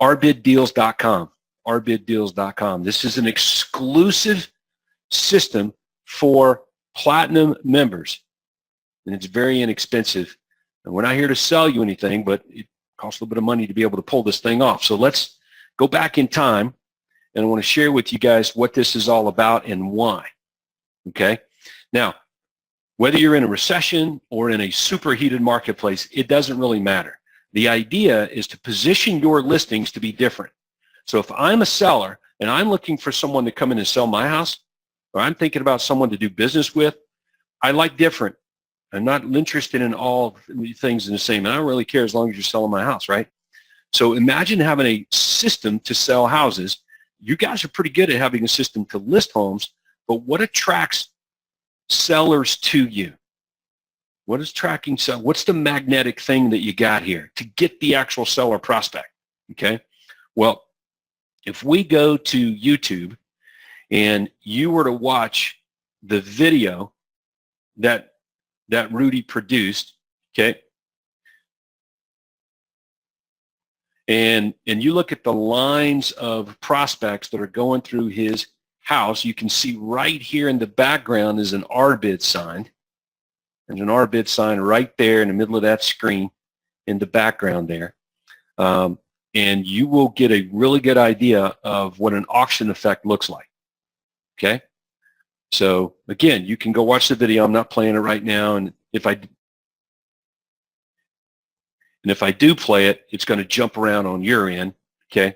Rbiddeals.com. Rbiddeals.com. This is an exclusive system for Platinum members, and it's very inexpensive. And we're not here to sell you anything, but it costs a little bit of money to be able to pull this thing off. So let's go back in time, and I want to share with you guys what this is all about and why. Okay? Now, whether you're in a recession or in a superheated marketplace, it doesn't really matter. The idea is to position your listings to be different. So if I'm a seller and I'm looking for someone to come in and sell my house, or I'm thinking about someone to do business with, I like different. I'm not interested in all things in the same. And I don't really care as long as you're selling my house, right? So imagine having a system to sell houses. You guys are pretty good at having a system to list homes, but what attracts sellers to you? What is tracking sell? What's the magnetic thing that you got here to get the actual seller prospect? Okay. Well, if we go to YouTube and you were to watch the video that Rudy produced, okay, and you look at the lines of prospects that are going through his house, you can see right here in the background is an RBID sign. There's an RBID sign right there in the middle of that screen in the background there. And you will get a really good idea of what an auction effect looks like. Okay? So again, you can go watch the video. I'm not playing it right now, and if I do play it, it's going to jump around on your end. Okay?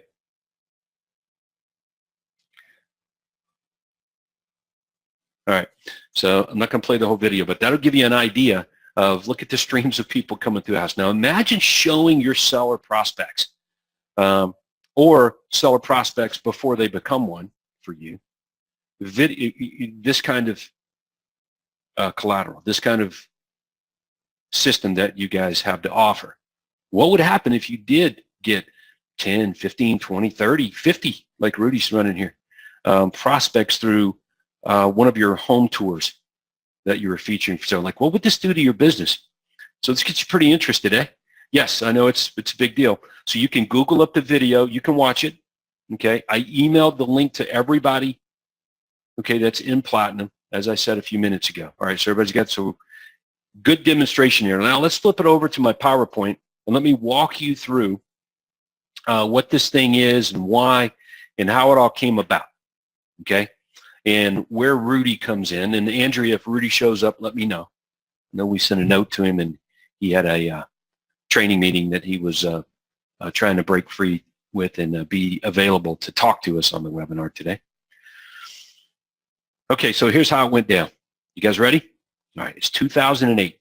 All right. So I'm not going to play the whole video, but that'll give you an idea of, look at the streams of people coming through the house. Now imagine showing your seller prospects or seller prospects before they become one for you. This kind of collateral, this kind of system that you guys have to offer. What would happen if you did get 10, 15, 20, 30, 50, like Rudy's running here, prospects through one of your home tours that you were featuring? So like, what would this do to your business? So this gets you pretty interested, eh? Yes, I know it's a big deal. So you can Google up the video. You can watch it. Okay. I emailed the link to everybody. Okay. That's in Platinum, as I said a few minutes ago. All right. So everybody's got so good demonstration here. Now let's flip it over to my PowerPoint and let me walk you through what this thing is and why and how it all came about. Okay. And where Rudy comes in. And Andrea, if Rudy shows up, let me know. I know we sent a note to him, and he had a training meeting that he was trying to break free with and be available to talk to us on the webinar today. Okay, so here's how it went down. You guys ready? All right, it's 2008.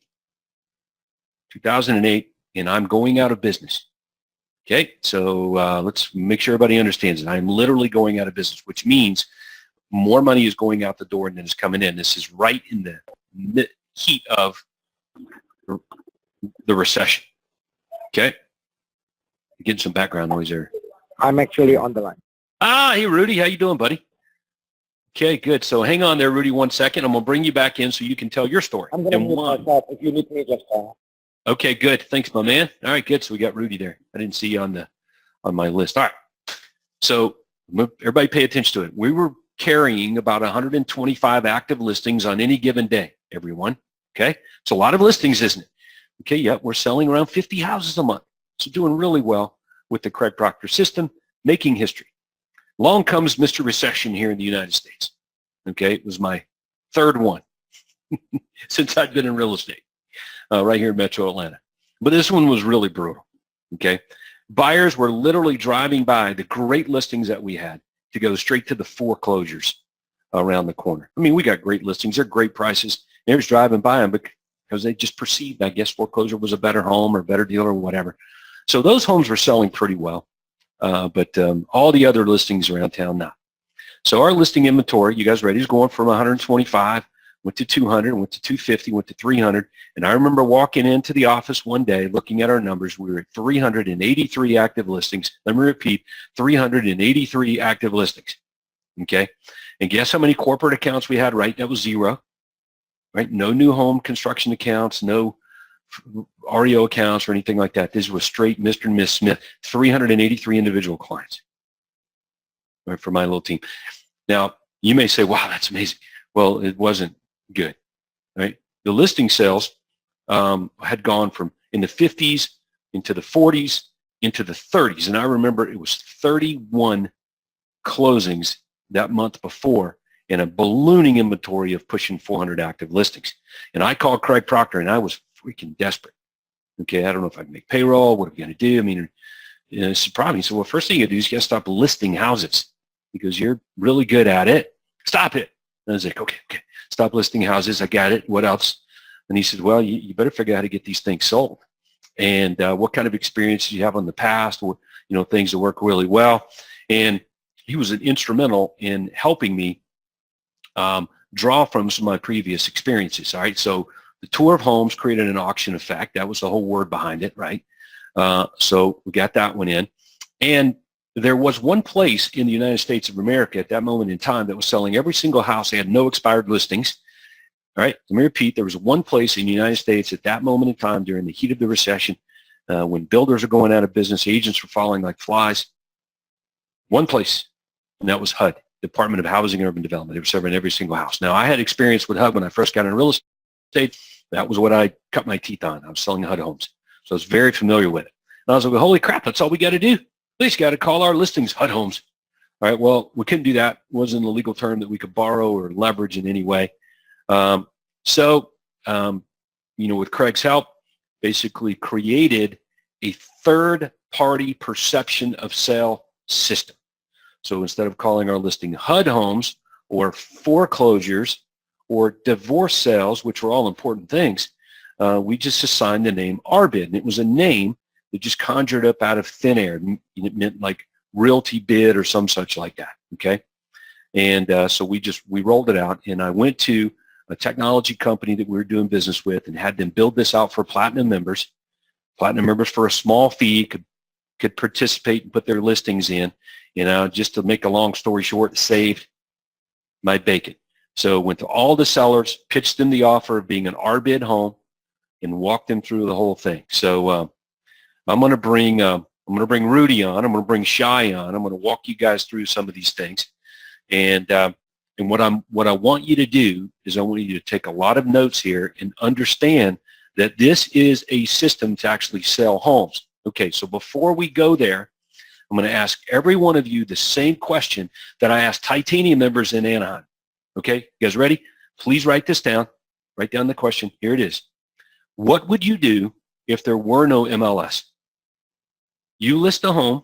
2008, and I'm going out of business. Okay, so let's make sure everybody understands it. I'm literally going out of business, which means more money is going out the door than is coming in. This is right in the heat of the recession. Okay? You're getting some background noise there. I'm actually on the line. Ah, hey, Rudy. How you doing, buddy? Okay, good. So hang on there, Rudy, 1 second. I'm going to bring you back in so you can tell your story. I'm going to mute myself. If you need me, just Okay, good. Thanks, my man. All right, good. So we got Rudy there. I didn't see you on my list. All right. So everybody pay attention to it. We were carrying about 125 active listings on any given day, everyone. Okay? It's a lot of listings, isn't it? Okay, yeah, we're selling around 50 houses a month. So doing really well with the Craig Proctor system, making history. Along comes Mr. Recession here in the United States. Okay, it was my third one since I've been in real estate, right here in Metro Atlanta. But this one was really brutal. Okay, buyers were literally driving by the great listings that we had to go straight to the foreclosures around the corner. I mean, we got great listings. They're great prices. They're just driving by them because they just perceived, I guess, foreclosure was a better home or a better deal or whatever. So those homes were selling pretty well, but all the other listings around town, not. So our listing inventory, you guys ready, is going from 125, went to 200, went to 250, went to 300. And I remember walking into the office one day, looking at our numbers. We were at 383 active listings. Let me repeat, 383 active listings. Okay? And guess how many corporate accounts we had, right? That was zero. Right? No new home construction accounts, no REO accounts or anything like that. This was straight Mr. and Miss Smith, 383 individual clients, right, for my little team. Now, you may say, wow, that's amazing. Well, it wasn't good, right? The listing sales had gone from in the 50s into the 40s into the 30s. And I remember it was 31 closings that month before and a ballooning inventory of pushing 400 active listings. And I called Craig Proctor and I was freaking desperate. Okay, I don't know if I can make payroll. What are we going to do? I mean, it's surprising. So, well, first thing you do is you got to stop listing houses because you're really good at it. Stop it. And I was like, okay, stop listing houses. I got it. What else? And he said, well, you better figure out how to get these things sold. And what kind of experience do you have in the past? Or, things that work really well. And he was instrumental in helping me draw from some of my previous experiences. All right. So the tour of homes created an auction effect. That was the whole word behind it. Right. So we got that one in. And there was one place in the United States of America at that moment in time that was selling every single house. They had no expired listings. All right. Let me repeat. There was one place in the United States at that moment in time during the heat of the recession when builders are going out of business, agents were falling like flies. One place, and that was HUD, Department of Housing and Urban Development. They were serving every single house. Now, I had experience with HUD when I first got into real estate. That was what I cut my teeth on. I was selling HUD homes. So I was very familiar with it. And I was like, well, holy crap, that's all we got to do. We just got to call our listings HUD homes. All right, well, we couldn't do that. It wasn't a legal term that we could borrow or leverage in any way. With Craig's help, basically created a third-party perception of sale system. So instead of calling our listing HUD homes or foreclosures or divorce sales, which were all important things, we just assigned the name RBID. And it was a name that just conjured up out of thin air. It meant like realty bid or some such like that, okay? And so we rolled it out, and I went to a technology company that we were doing business with and had them build this out for platinum members. Platinum members for a small fee could participate and put their listings in. Just to make a long story short, saved my bacon. So went to all the sellers, pitched them the offer of being an RBID home, and walked them through the whole thing. So I'm going to bring Rudy on. I'm going to bring Shai on. I'm going to walk you guys through some of these things. And what I want you to do is I want you to take a lot of notes here and understand that this is a system to actually sell homes. Okay, so before we go there, I'm going to ask every one of you the same question that I asked Titanium members in Anaheim. Okay, you guys ready? Please write this down. Write down the question. Here it is. What would you do if there were no MLS? You list a home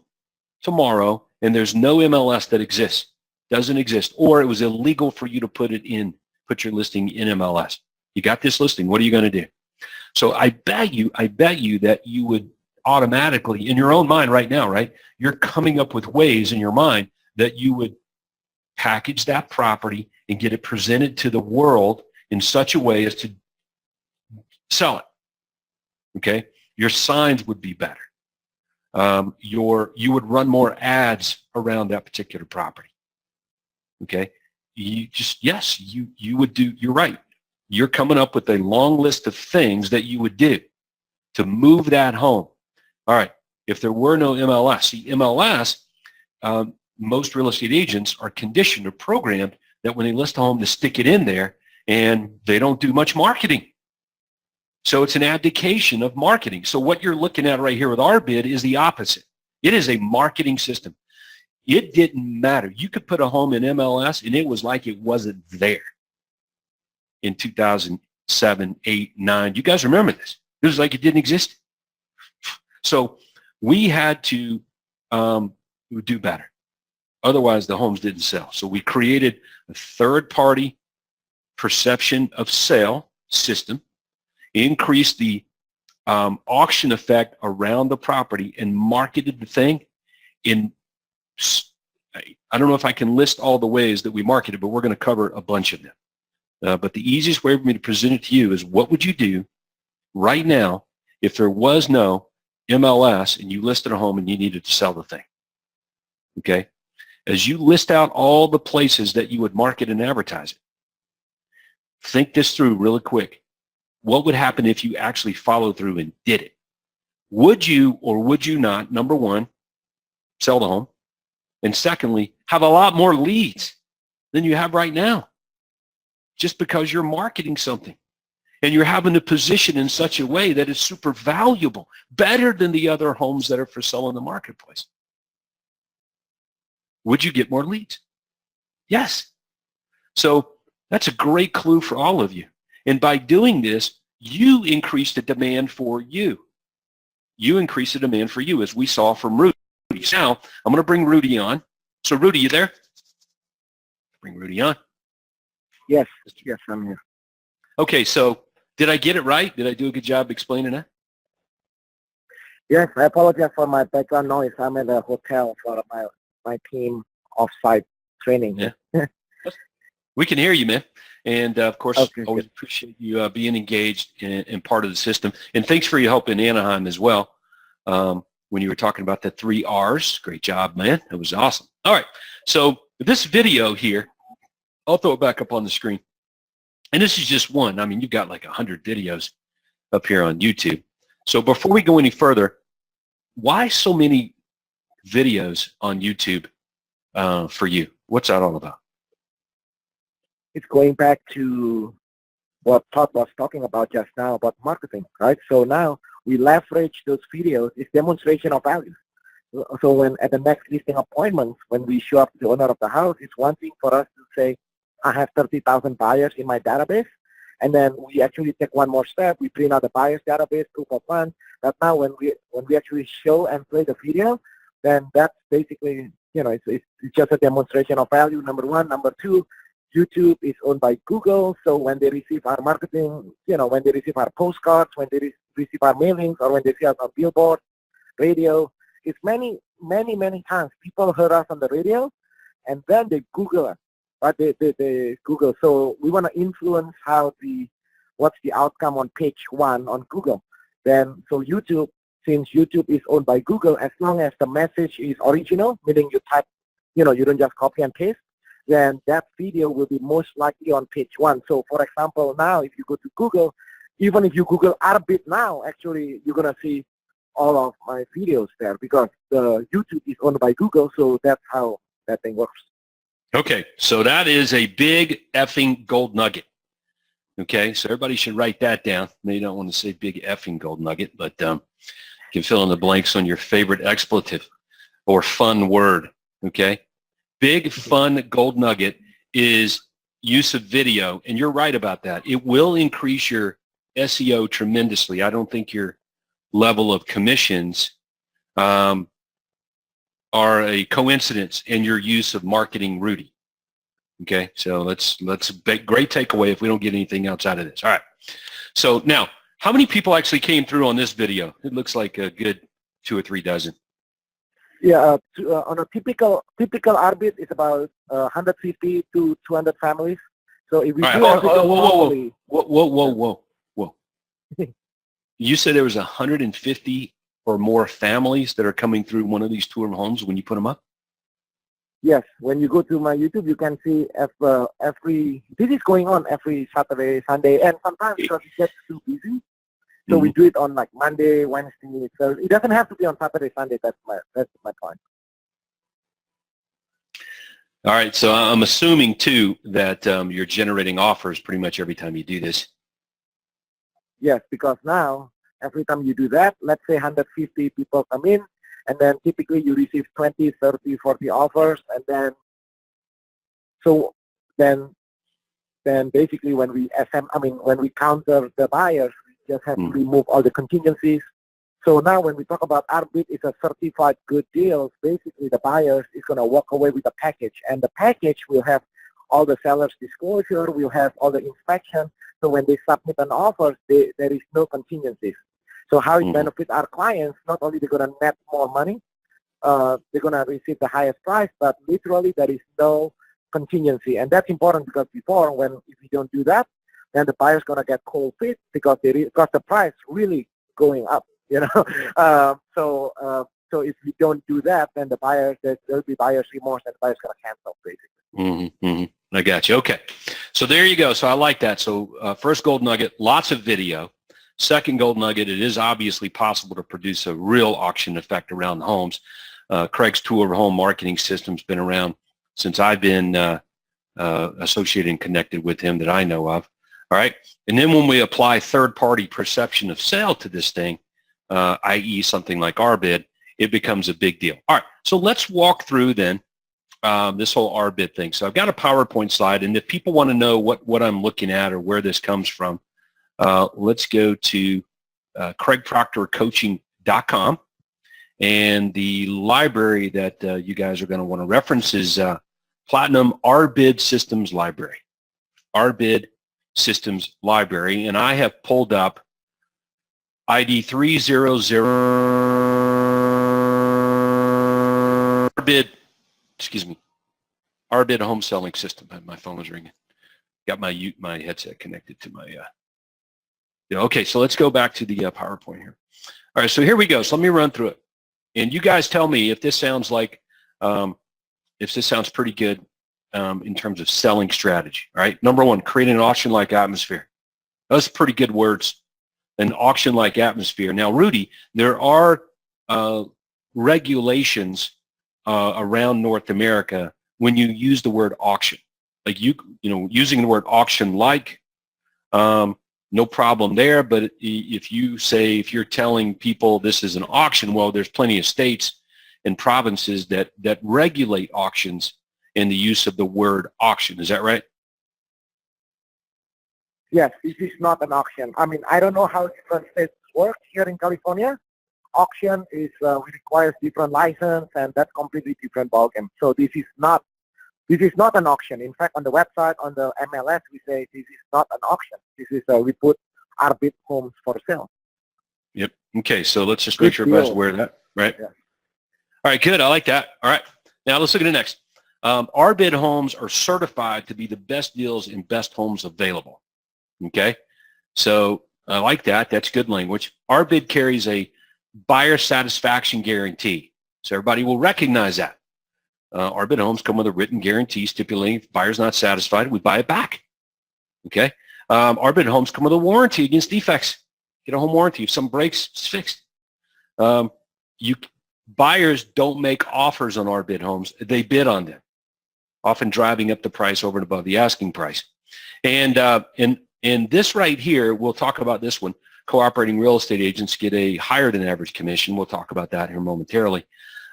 tomorrow and there's no MLS that exists. Doesn't exist, or it was illegal for you to put your listing in MLS. You got this listing. What are you going to do? So I bet you that you would automatically, in your own mind right now, right? You're coming up with ways in your mind that you would package that property and get it presented to the world in such a way as to sell it. Okay? Your signs would be better. You would run more ads around that particular property. Okay, you would do, you're right. You're coming up with a long list of things that you would do to move that home. All right, if there were no MLS, see, MLS, most real estate agents are conditioned or programmed that when they list a home to stick it in there, and they don't do much marketing. So it's an abdication of marketing. So what you're looking at right here with RBID is the opposite. It is a marketing system. It didn't matter. You could put a home in MLS and it was like it wasn't there in 2007, 8, 9. You guys remember this. It was like it didn't exist. So we had to do better. Otherwise, the homes didn't sell. So we created a third-party perception of sale system, increased the auction effect around the property, and marketed the thing in, I don't know if I can list all the ways that we marketed, but we're going to cover a bunch of them. But the easiest way for me to present it to you is, what would you do right now if there was no MLS and you listed a home and you needed to sell the thing? Okay? As you list out all the places that you would market and advertise it, think this through really quick. what would happen if you actually followed through and did it? Would you or would you not, number one, sell the home? And secondly, have a lot more leads than you have right now just because you're marketing something and you're having to position in such a way that is super valuable, better than the other homes that are for sale in the marketplace? Would you get more leads? Yes. So that's a great clue for all of you. And by doing this, you increase the demand for you. You increase the demand for you, as we saw from Rudy. Now, I'm going to bring Rudy on. So, Rudy, you there? Bring Rudy on. Yes, I'm here. Okay, so did I get it right? Did I do a good job explaining that? Yes, I apologize for my background noise. I'm at a hotel for my team off-site training. Yeah. We can hear you, man. And, of course, Okay, always good. appreciate you being engaged and part of the system. And thanks for your help in Anaheim as well. When you were talking about the 3 R's. Great job, man. That was awesome. All right. So this video here, I'll throw it back up on the screen. And this is just one. I mean, you've got like 100 videos up here on YouTube. So before we go any further, why so many videos on YouTube for you? What's that all about? It's going back to what Todd was talking about just now about marketing, right? So now we leverage those videos. It's demonstration of value. So when at the next listing appointments, when we show up to the owner of the house, it's one thing for us to say, I have 30,000 buyers in my database. And then we actually take one more step. We print out the buyers database, proof of funds. That now when we actually show and play the video, then that's basically, it's just a demonstration of value, number one. Number two, YouTube is owned by Google, so when they receive our marketing, when they receive our postcards, when they receive our mailings, or when they see us on billboard, radio, it's many times people heard us on the radio, and then they Google us, right? They Google. So we want to influence what's the outcome on page 1 on Google. Then, so YouTube, since YouTube is owned by Google, as long as the message is original, meaning you type, you don't just copy and paste, then that video will be most likely on page 1. So for example, now if you go to Google, even if you Google Arbit now, actually you're going to see all of my videos there because the YouTube is owned by Google, so that's how that thing works. Okay, so that is a big effing gold nugget. Okay, so everybody should write that down. Maybe you don't want to say big effing gold nugget, but you can fill in the blanks on your favorite expletive or fun word, okay? Big, fun gold nugget is use of video, and you're right about that. It will increase your SEO tremendously. I don't think your level of commissions are a coincidence in your use of marketing Rudy. Okay, so let's great takeaway if we don't get anything else out of this. All right, so now, how many people actually came through on this video? It looks like a good 2 or 3 dozen. Yeah, on a typical Arbit, it's about 150 to 200 families. So if we do whoa. You said there was 150 or more families that are coming through one of these tour homes when you put them up? Yes. When you go to my YouTube, you can see this is going on every Saturday, Sunday, and sometimes because it gets too busy. So we do it on like Monday, Wednesday. So it doesn't have to be on Saturday, Sunday. That's my point. All right. So I'm assuming too that you're generating offers pretty much every time you do this. Yes, because now every time you do that, let's say 150 people come in, and then typically you receive 20, 30, 40 offers, and then basically when we counter the buyers, just have to remove all the contingencies. So now when we talk about Arbit, it's a certified good deals. Basically, the buyers is going to walk away with a package, and the package will have all the seller's disclosure, will have all the inspection. So when they submit an offer, there is no contingencies. So how it benefits our clients, not only they're going to net more money, they're going to receive the highest price, but literally there is no contingency. And that's important because before, if you don't do that, then the buyer's going to get cold feet because the price really going up, So if we don't do that, then there'll be buyer's remorse and the buyer's going to cancel, basically. I got you. Okay. So there you go. So I like that. So first gold nugget, lots of video. Second gold nugget, it is obviously possible to produce a real auction effect around the homes. Craig's tool of home marketing system's been around since I've been associated and connected with him that I know of. All right. And then when we apply third-party perception of sale to this thing, i.e. something like our bid, it becomes a big deal. All right. So let's walk through then this whole RBID thing. So I've got a PowerPoint slide, and if people want to know what I'm looking at or where this comes from, let's go to craigproctorcoaching.com, and the library that you guys are going to want to reference is Platinum RBID Systems Library. RBID Systems Library, and I have pulled up ID 300 RBID, excuse me, RBID home selling system. My phone was ringing. Got my headset connected to my yeah, okay, so let's go back to the PowerPoint here. All right, so here we go. So let me run through it. And you guys tell me if this sounds like, if this sounds pretty good in terms of selling strategy. All right, number one, creating an auction-like atmosphere. Those are pretty good words, an auction-like atmosphere. Now, Rudy, there are regulations around North America when you use the word auction. Like you know, using the word auction-like, no problem there, but if you're telling people this is an auction, well, there's plenty of states and provinces that regulate auctions and the use of the word auction. Is that right? Yes, this is not an auction. I mean, I don't know how different states work here in California. Auction requires different license, and that's completely different ballgame. So this is not an auction. In fact, on the website, on the MLS, we say this is not an auction. This is we put RBID homes for sale. Yep. Okay, so let's just make sure everybody's aware of that, right? Yeah. All right, good. I like that. All right. Now let's look at the next. RBID homes are certified to be the best deals and best homes available. Okay, so I like that. That's good language. RBID carries a buyer satisfaction guarantee, so everybody will recognize that. RBID homes come with a written guarantee stipulating if buyer's not satisfied, we buy it back. Okay. RBID homes come with a warranty against defects. Get a home warranty. If something breaks, it's fixed. Buyers don't make offers on RBID homes. They bid on them, often driving up the price over and above the asking price. And this right here, we'll talk about this one. Cooperating real estate agents get a higher than average commission. We'll talk about that here momentarily.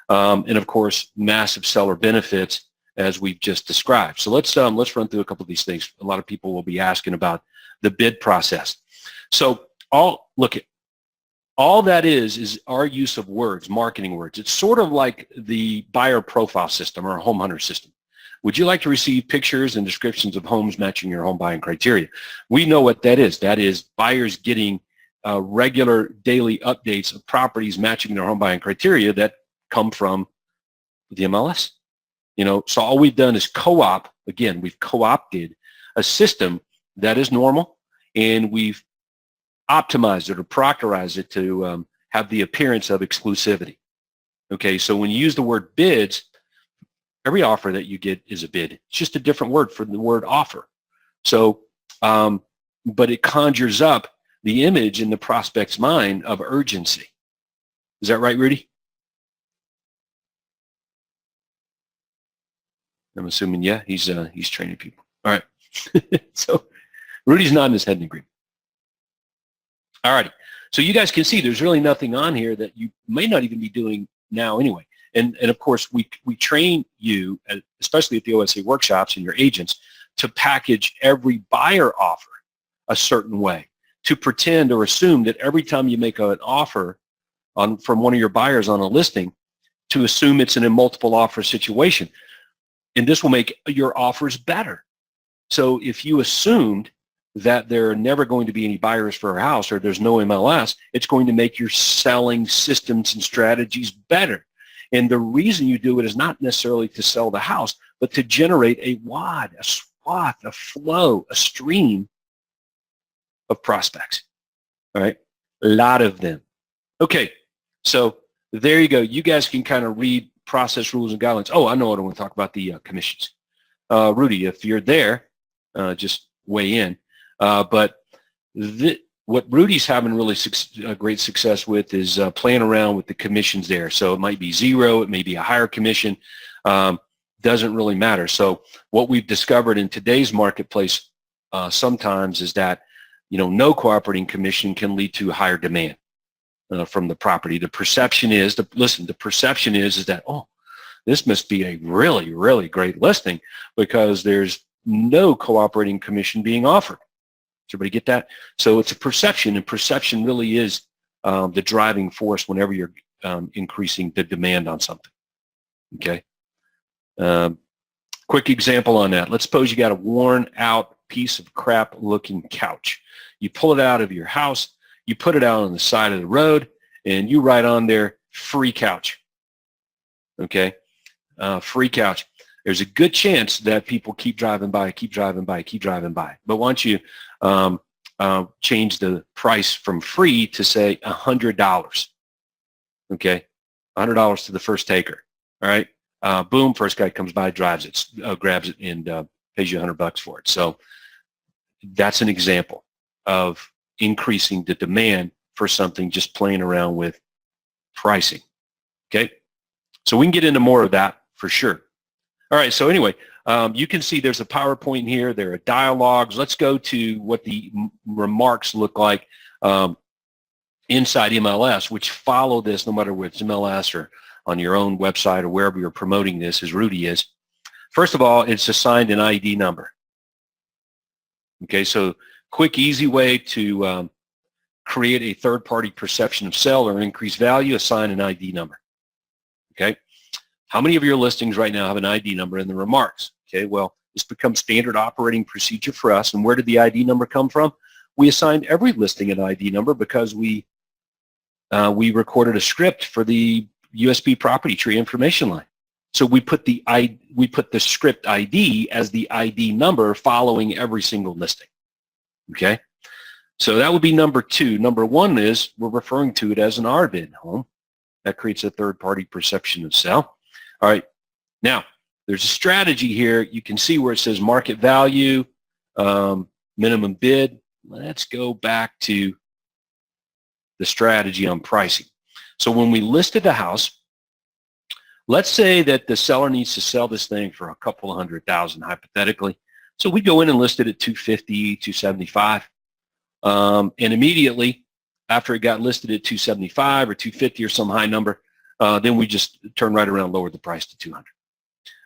And of course, massive seller benefits as we've just described. So let's run through a couple of these things. A lot of people will be asking about the bid process. So all that is our use of words, marketing words. It's sort of like the buyer profile system or a home hunter system. Would you like to receive pictures and descriptions of homes matching your home buying criteria? We know what that is. That is buyers getting regular daily updates of properties matching their home buying criteria that come from the MLS. You know, so all we've done is we've co-opted a system that is normal, and we've optimized it or proctorized it to have the appearance of exclusivity. Okay, so when you use the word bids, every offer that you get is a bid. It's just a different word for the word offer. So, but it conjures up the image in the prospect's mind of urgency. Is that right, Rudy? I'm assuming, yeah, he's training people. All right. So Rudy's nodding his head in agreement. All righty. So you guys can see there's really nothing on here that you may not even be doing now anyway. And of course, we train you, especially at the OSA workshops and your agents, to package every buyer offer a certain way, to pretend or assume that every time you make an offer from one of your buyers on a listing, to assume it's in a multiple offer situation. And this will make your offers better. So if you assumed that there are never going to be any buyers for a house or there's no MLS, it's going to make your selling systems and strategies better. And the reason you do it is not necessarily to sell the house, but to generate a wad, a swath, a flow, a stream of prospects. All right, a lot of them. Okay, so there you go. You guys can kind of read process rules and guidelines. Oh, I know what I want to talk about, the commissions. Rudy, if you're there, just weigh in. But what Rudy's having really great success with is playing around with the commissions there. So it might be zero, it may be a higher commission, doesn't really matter. So what we've discovered in today's marketplace sometimes is that, no cooperating commission can lead to higher demand from the property. The perception is, the perception is that, oh, this must be a really, really great listing because there's no cooperating commission being offered. Does everybody get that? So it's a perception, and perception really is the driving force whenever you're increasing the demand on something. Okay. Quick example on that. Let's suppose you got a worn out piece of crap looking couch. You pull it out of your house, you put it out on the side of the road, and you write on there, free couch. Okay. Free couch. There's a good chance that people keep driving by, keep driving by, keep driving by. But once you change the price from free to say $100, okay, $100 to the first taker. All right, boom, first guy comes by, drives it, grabs it, and pays you $100 for it. So that's an example of increasing the demand for something, just playing around with pricing. Okay, so we can get into more of that for sure. All right, so anyway, you can see there's a PowerPoint here. There are dialogues. Let's go to what the remarks look like inside MLS, which follow this no matter whether it's MLS or on your own website or wherever you're promoting this, as Rudy is. First of all, it's assigned an ID number. Okay, so quick, easy way to create a third-party perception of sale or increase value, assign an ID number. Okay. How many of your listings right now have an ID number in the remarks? Okay, well, this becomes standard operating procedure for us. And where did the ID number come from? We assigned every listing an ID number because we recorded a script for the USB property tree information line. So we put the script ID as the ID number following every single listing. Okay, so that would be number two. Number one is we're referring to it as an RBID home. That creates a third-party perception of sale. All right, now there's a strategy here. You can see where it says market value, minimum bid. Let's go back to the strategy on pricing. So when we listed the house, let's say that the seller needs to sell this thing for a couple of $100,000 hypothetically. So we go in and list it at $250, $275, and immediately after it got listed at $275 or $250 or some high number, then we just turn right around, lower the price to $200.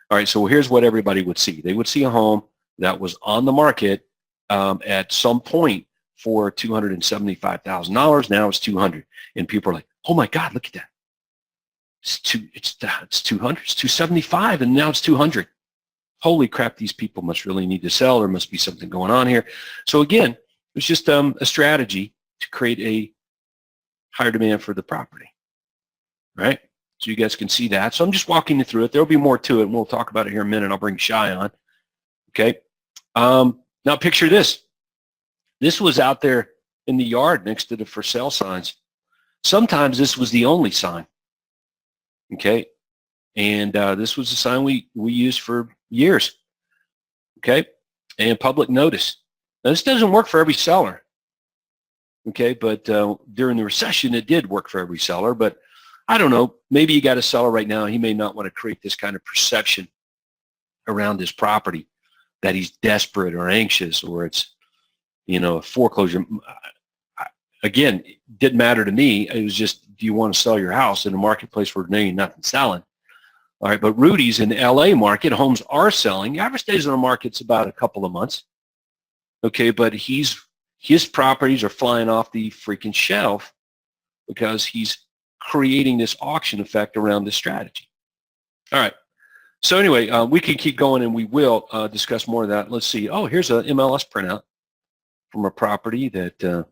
All right, so here's what everybody would see. They would see a home that was on the market at some point for $275,000. Now it's $200, and people are like, "Oh my God, look at that! It's $200, it's $275, and now it's $200. Holy crap! These people must really need to sell. There must be something going on here." So again, it's just a strategy to create a higher demand for the property, right? So you guys can see that. So I'm just walking you through it. There'll be more to it, and we'll talk about it here in a minute. I'll bring Shai on. Okay. Now picture this. This was out there in the yard next to the for sale signs. Sometimes this was the only sign. Okay. And this was a sign we used for years. Okay. And public notice. Now this doesn't work for every seller. Okay. But during the recession, it did work for every seller. But I don't know, maybe you got a seller right now, he may not want to create this kind of perception around his property that he's desperate or anxious, or it's, a foreclosure. Again, it didn't matter to me. It was just, do you want to sell your house in a marketplace where there ain't nothing selling? All right, but Rudy's in the LA market, homes are selling. The average days on the market's about a couple of months. Okay, but his properties are flying off the freaking shelf because he's creating this auction effect around this strategy. All right. So anyway, we can keep going, and we will discuss more of that. Let's see. Oh, here's an MLS printout from a property that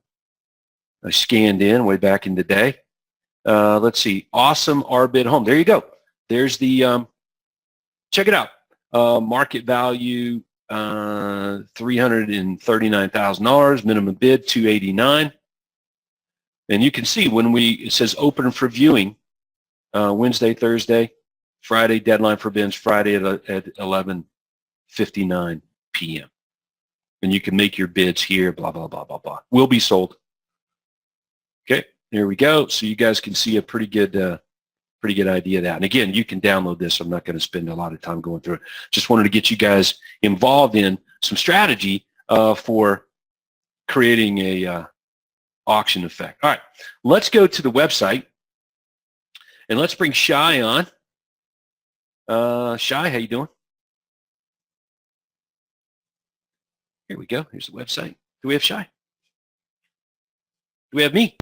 I scanned in way back in the day. Let's see. Awesome RBID home. There you go. There's the, check it out. Market value, $339,000. Minimum bid, $289. And you can see when it says open for viewing, Wednesday, Thursday, Friday, deadline for bids, Friday at 11 11:59 p.m. And you can make your bids here, blah, blah, blah, blah, blah. Will be sold. Okay, there we go. So you guys can see a pretty good idea of that. And again, you can download this. I'm not going to spend a lot of time going through it. Just wanted to get you guys involved in some strategy for creating a auction effect. All right, let's go to the website and let's bring Shai on. Shai, how you doing? Here we go. Here's the website. Do we have Shai? Do we have me?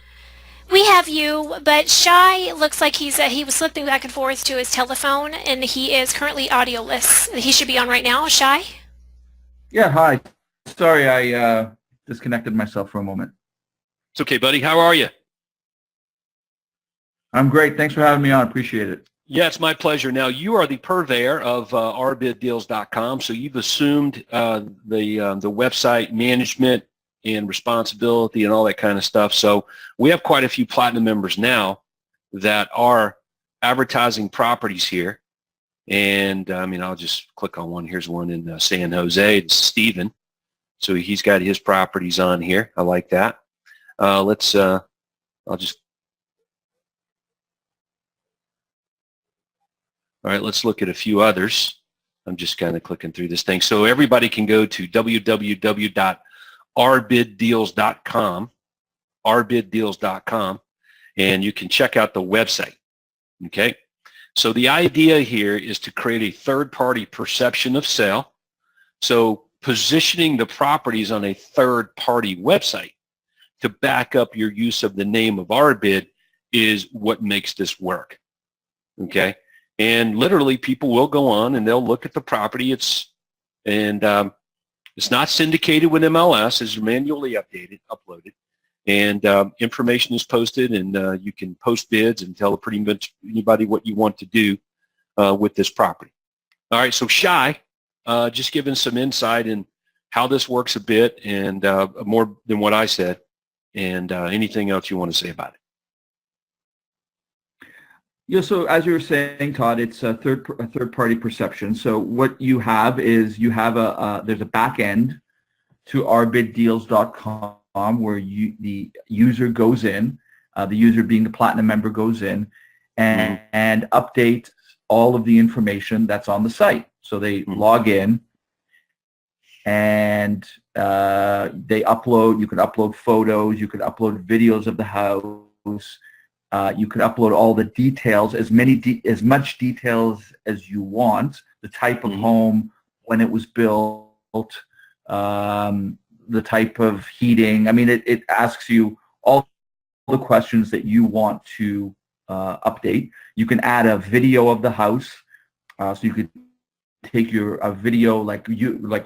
We have you, but Shai looks like he was flipping back and forth to his telephone, and he is currently audioless. He should be on right now. Shai? Yeah, hi. Sorry, I disconnected myself for a moment. It's okay, buddy. How are you? I'm great. Thanks for having me on. Appreciate it. Yeah, it's my pleasure. Now, you are the purveyor of rbiddeals.com, so you've assumed the website management and responsibility and all that kind of stuff. So we have quite a few platinum members now that are advertising properties here. And I mean, I'll just click on one. Here's one in San Jose. It's Steven. So he's got his properties on here. I like that. I'll just, all right, let's look at a few others. I'm just kind of clicking through this thing. So everybody can go to www.rbiddeals.com, and you can check out the website, okay? So the idea here is to create a third-party perception of sale. So positioning the properties on a third-party website to back up your use of the name of RBid is what makes this work, okay? And literally people will go on and they'll look at the property. It's not syndicated with MLS. It's manually uploaded. And information is posted, and you can post bids and tell pretty much anybody what you want to do with this property. All right, so Shai, just giving some insight in how this works a bit and more than what I said, and anything else you want to say about it. Yeah, so as you were saying, Todd, it's a third-party perception. So what you have is there's a back end to rbiddeals.com where the user goes in, the user being the platinum member goes in and updates all of the information that's on the site. So they log in and they upload. You can upload photos. You can upload videos of the house. You can upload all the details, as much details as you want, the type of home, when it was built, the type of heating. I mean, it asks you all the questions that you want to update. You can add a video of the house, so you could take a video like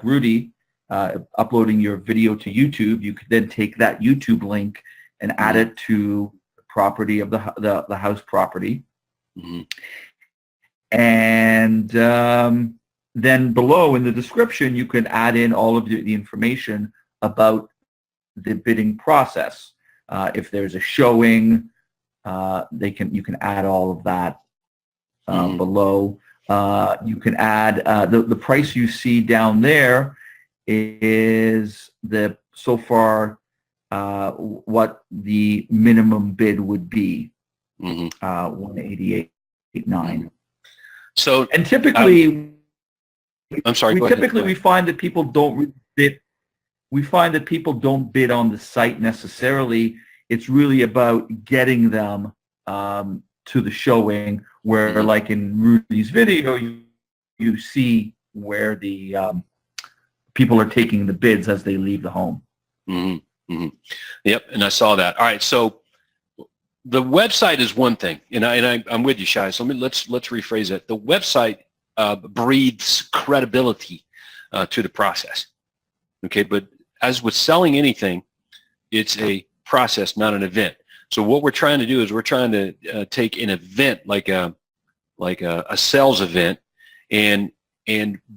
Rudy, uploading your video to YouTube. You could then take that YouTube link and add it to property of the house property, and then below in the description you can add in all of the information about the bidding process. If there's a showing, you can add all of that below. You can add the price you see down there is so far what the minimum bid would be, 188.9. So, and typically, I'm sorry. We find that people don't bid. We find that people don't bid on the site necessarily. It's really about getting them to the showing, where, like in Rudy's video, you see where the people are taking the bids as they leave the home. Yep, and I saw that. All right, so the website is one thing, and I'm with you, Shai. So let's rephrase it. The website breathes credibility to the process. Okay, but as with selling anything, it's a process, not an event. So what we're trying to do is we're trying to take an event like a sales event and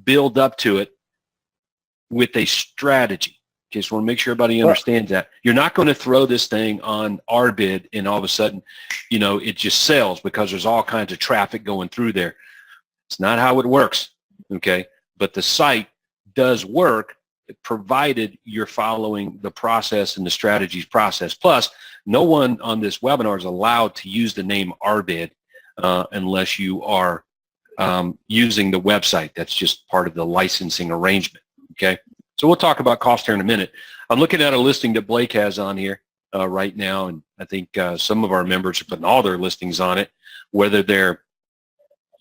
build up to it with a strategy. Okay, so I want to make sure everybody understands that. You're not going to throw this thing on RBid and all of a sudden, it just sells because there's all kinds of traffic going through there. It's not how it works, okay? But the site does work, provided you're following the process and the strategies process. Plus, no one on this webinar is allowed to use the name Arbid unless you are using the website. That's just part of the licensing arrangement, okay? So we'll talk about cost here in a minute. I'm looking at a listing that Blake has on here right now, and I think some of our members are putting all their listings on it, whether they're,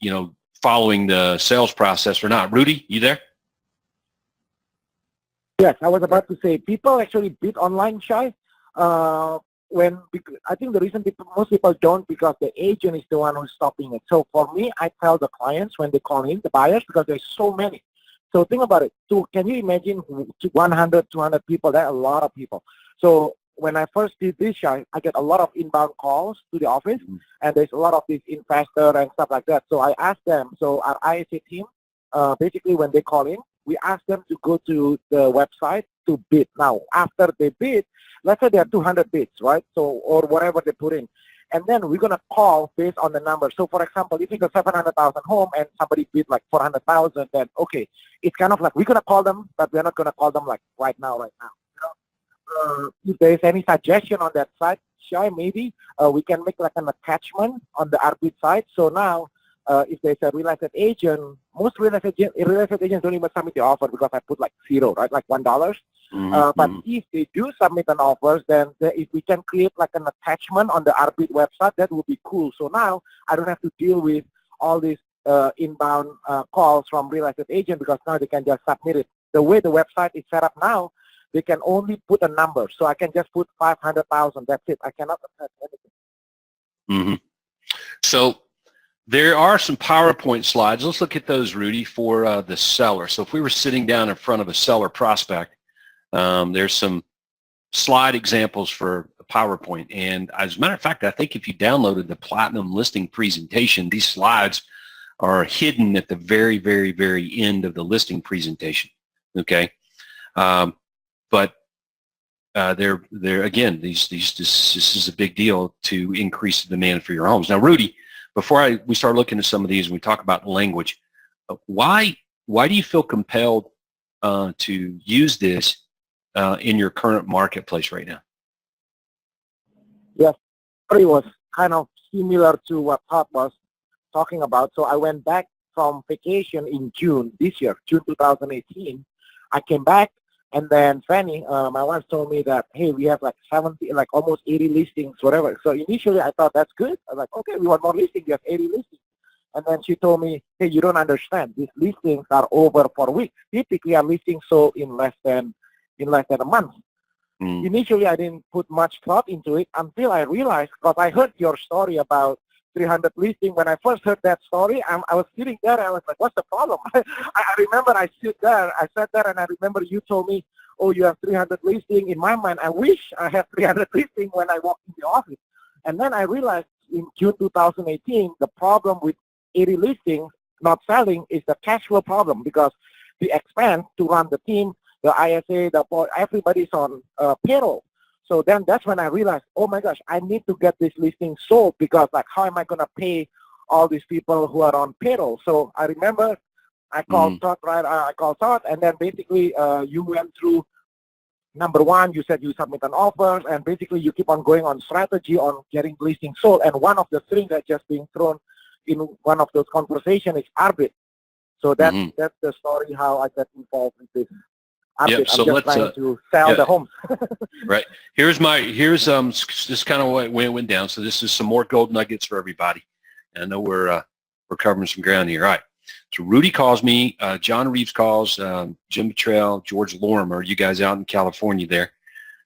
you know, following the sales process or not. Rudy, you there? Yes, I was about to say, people actually bid online, Shai. I think the reason most people don't, because the agent is the one who's stopping it. So for me, I tell the clients when they call in, the buyers, because there's so many. So think about it. Can you imagine 100, 200 people? That's a lot of people. So when I first did this, Shai, I get a lot of inbound calls to the office, and there's a lot of these investors and stuff like that. So I asked them, so our ISA team, basically when they call in, we ask them to go to the website to bid. Now, after they bid, let's say there are 200 bids, right? So, or whatever they put in. And then we're going to call based on the number. So, for example, if it's a 700,000 home and somebody bid like 400,000, then, okay, it's kind of like we're going to call them, but we're not going to call them like right now. You know? If there's any suggestion on that site, Shai, maybe we can make like an attachment on the Arbid site. So now, if there's a real estate agent, most real estate agents don't even submit the offer because I put like zero, right, like $1. But if they do submit an offer, then if we can create like an attachment on the Arbid website, that would be cool. So now I don't have to deal with all these inbound calls from real estate agents, because now they can just submit it. The way the website is set up now, they can only put a number. So I can just put 500,000. That's it. I cannot attach anything. So there are some PowerPoint slides. Let's look at those, Rudy, for the seller. So if we were sitting down in front of a seller prospect, there's some slide examples for PowerPoint. And as a matter of fact, I think if you downloaded the Platinum listing presentation, these slides are hidden at the very, very, very end of the listing presentation. Okay, but they're again, this is a big deal to increase the demand for your homes. Now, Rudy, before we start looking at some of these and we talk about language, why do you feel compelled to use this in your current marketplace right now? Yes, it was kind of similar to what Todd was talking about. So I went back from vacation in June this year, June 2018. I came back, and then Fanny, my wife, told me that, hey, we have like 70, like almost 80 listings, whatever. So initially I thought that's good. I was like, okay, we want more listings. We have 80 listings. And then she told me, hey, you don't understand. These listings are over for weeks. Typically, our listings sold in less than a month. Initially, I didn't put much thought into it until I realized, because I heard your story about 300 listing. When I first heard that story, I was sitting there and I was like, what's the problem? I remember I sat there and I remember you told me, oh, you have 300 listing. In my mind, I wish I had 300 listing when I walked in the office. And then I realized in June 2018, the problem with 80 listings not selling is the cash flow problem, because the expense to run the team, the ISA, everybody's on payroll. So then that's when I realized, oh my gosh, I need to get this listing sold, because like, how am I going to pay all these people who are on payroll? So I remember I called Todd, right? I called Todd, and then basically you went through number one. You said you submit an offer, and basically you keep on going on strategy on getting listings sold. And one of the things that just being thrown in one of those conversations is Arbid. So that's the story how I got involved in this. Yep, so I'm just trying to sell the homes. Right. Here's this kind of way it went down. So this is some more gold nuggets for everybody. And I know we're covering some ground here. All right. So Rudy calls me, John Reeves calls, Jim Trail, George Lorimer. You guys out in California there.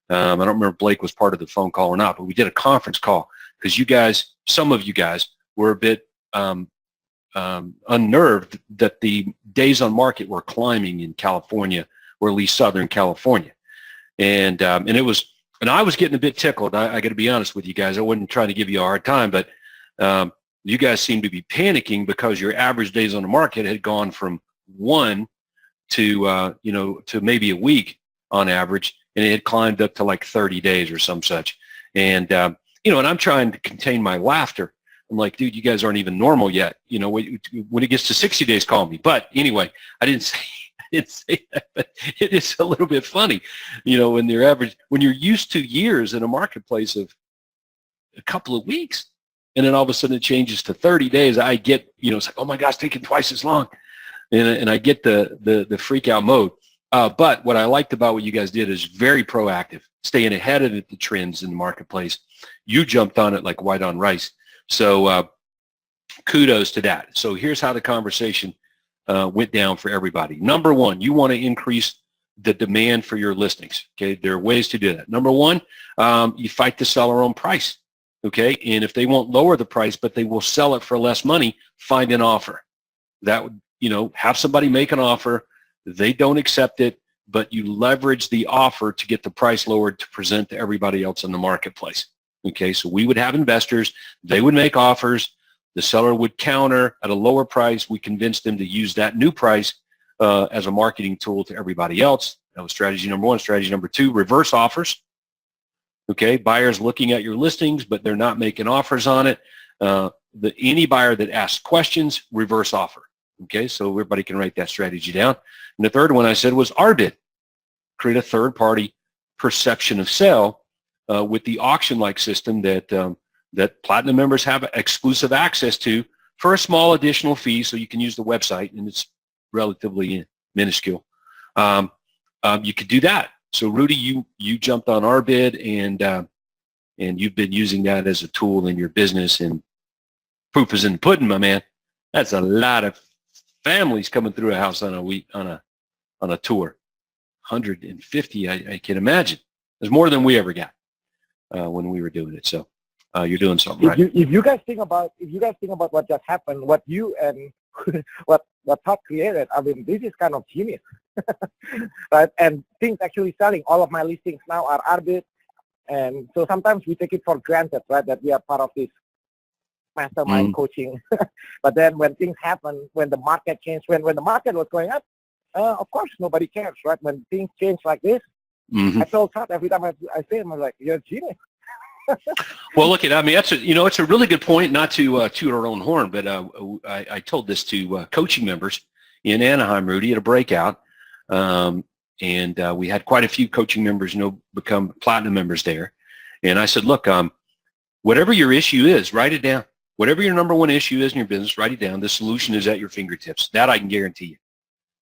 I don't remember if Blake was part of the phone call or not, but we did a conference call because you guys, some of you guys, were a bit unnerved that the days on market were climbing in California, or at least Southern California. And I was getting a bit tickled. I got to be honest with you guys. I wasn't trying to give you a hard time, but you guys seem to be panicking because your average days on the market had gone from 1 to maybe a week on average, and it had climbed up to like 30 days or some such. And and I'm trying to contain my laughter. I'm like, dude, you guys aren't even normal yet. When it gets to 60 days, call me. But anyway, I didn't didn't say that, but it is a little bit funny, you know, when you're used to years in a marketplace of a couple of weeks, and then all of a sudden it changes to 30 days. I get, you know, it's like, oh my gosh, taking twice as long, and I get the freak out mode. But what I liked about what you guys did is very proactive, staying ahead of the trends in the marketplace. You jumped on it like white on rice. So kudos to that. So here's how the conversation went down for everybody. Number one, you want to increase the demand for your listings. Okay, there are ways to do that. Number one, you fight the seller on price. Okay, and if they won't lower the price, but they will sell it for less money, find an offer. That would, you know, have somebody make an offer. They don't accept it, but you leverage the offer to get the price lowered to present to everybody else in the marketplace. Okay, so we would have investors. They would make offers. The seller would counter at a lower price. We convinced them to use that new price as a marketing tool to everybody else. That was strategy number one. Strategy number two, reverse offers. Okay, buyers looking at your listings, but they're not making offers on it. Any buyer that asks questions, reverse offer. Okay, so everybody can write that strategy down. And the third one I said was RBID. Create a third-party perception of sale with the auction-like system that Platinum members have exclusive access to for a small additional fee, so you can use the website, and it's relatively minuscule. You could do that. So Rudy, you jumped on RBID, and you've been using that as a tool in your business, and proof is in the pudding, my man. That's a lot of families coming through a house on a week on a tour. 150, I can imagine. There's more than we ever got when we were doing it. So you're doing something right. If you guys think about what just happened, what you and what Todd created, I mean, this is kind of genius, right? And things actually selling. All of my listings now are RBID, and so sometimes we take it for granted, right, that we are part of this mastermind coaching. But then when things happen, when the market changed, when the market was going up, of course nobody cares, right? When things change like this, I told Todd every time I say him, I'm like, you're a genius. Well, look, I mean, it's a really good point. Not to toot our own horn, but I told this to coaching members in Anaheim, Rudy, at a breakout, and we had quite a few coaching members, become Platinum members there. And I said, look, whatever your issue is, write it down. Whatever your number one issue is in your business, write it down. The solution is at your fingertips. That I can guarantee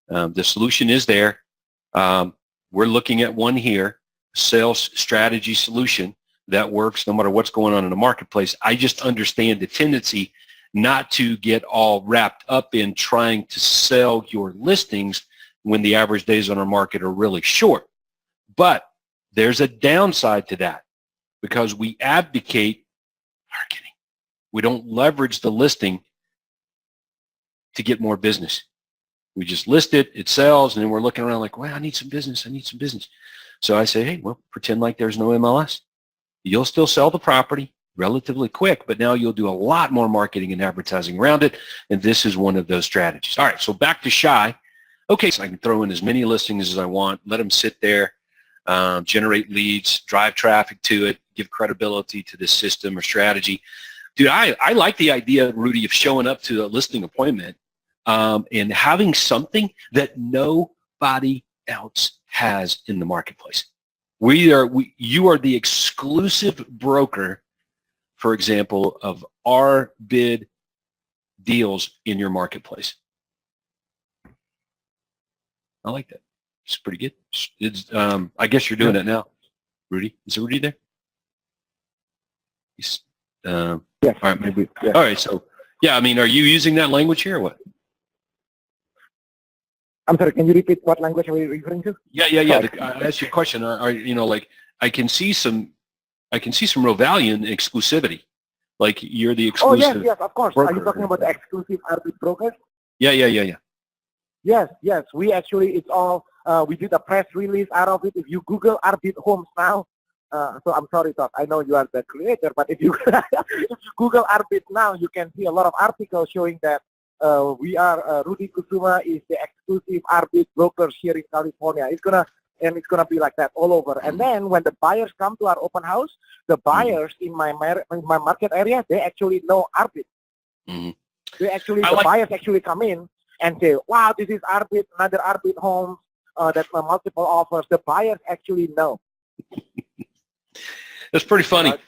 you. The solution is there. We're looking at one here, sales strategy solution that works no matter what's going on in the marketplace. I just understand the tendency not to get all wrapped up in trying to sell your listings when the average days on our market are really short. But there's a downside to that because we abdicate marketing. We don't leverage the listing to get more business. We just list it, it sells, and then we're looking around like, well, I need some business, I need some business. So I say, hey, well, pretend like there's no MLS. You'll still sell the property relatively quick, but now you'll do a lot more marketing and advertising around it, and this is one of those strategies. All right, so back to Shy. Okay, so I can throw in as many listings as I want, let them sit there, generate leads, drive traffic to it, give credibility to this system or strategy. Dude, I like the idea, Rudy, of showing up to a listing appointment and having something that nobody else has in the marketplace. You are the exclusive broker, for example, of our bid deals in your marketplace. I like that. It's pretty good. It's, I guess you're doing it now, Rudy. Is Rudy there? He's, yes. All right, maybe. Yes. All right, so yeah, I mean, are you using that language here or what? I'm sorry, can you repeat what language are you referring to? Yeah. I asked you a question. Are you know, like I can see some real value in exclusivity. Like you're the exclusive. Oh yes, of course. Broker. Are you talking about the exclusive RBID brokers? Yeah. Yes. We actually, it's all. We did a press release out of it. If you Google RBID homes now, so I'm sorry, Todd. I know you are the creator, but if you Google RBID now, you can see a lot of articles showing that. We are Rudy Kusuma is the exclusive RBID brokers here in California. It's gonna be like that all over. And then when the buyers come to our open house, the buyers in my market area, they actually know RBID. They actually buyers actually come in and say, wow, this is Arbit, another Arbit home that multiple offers. The buyers actually know. That's pretty funny. Right?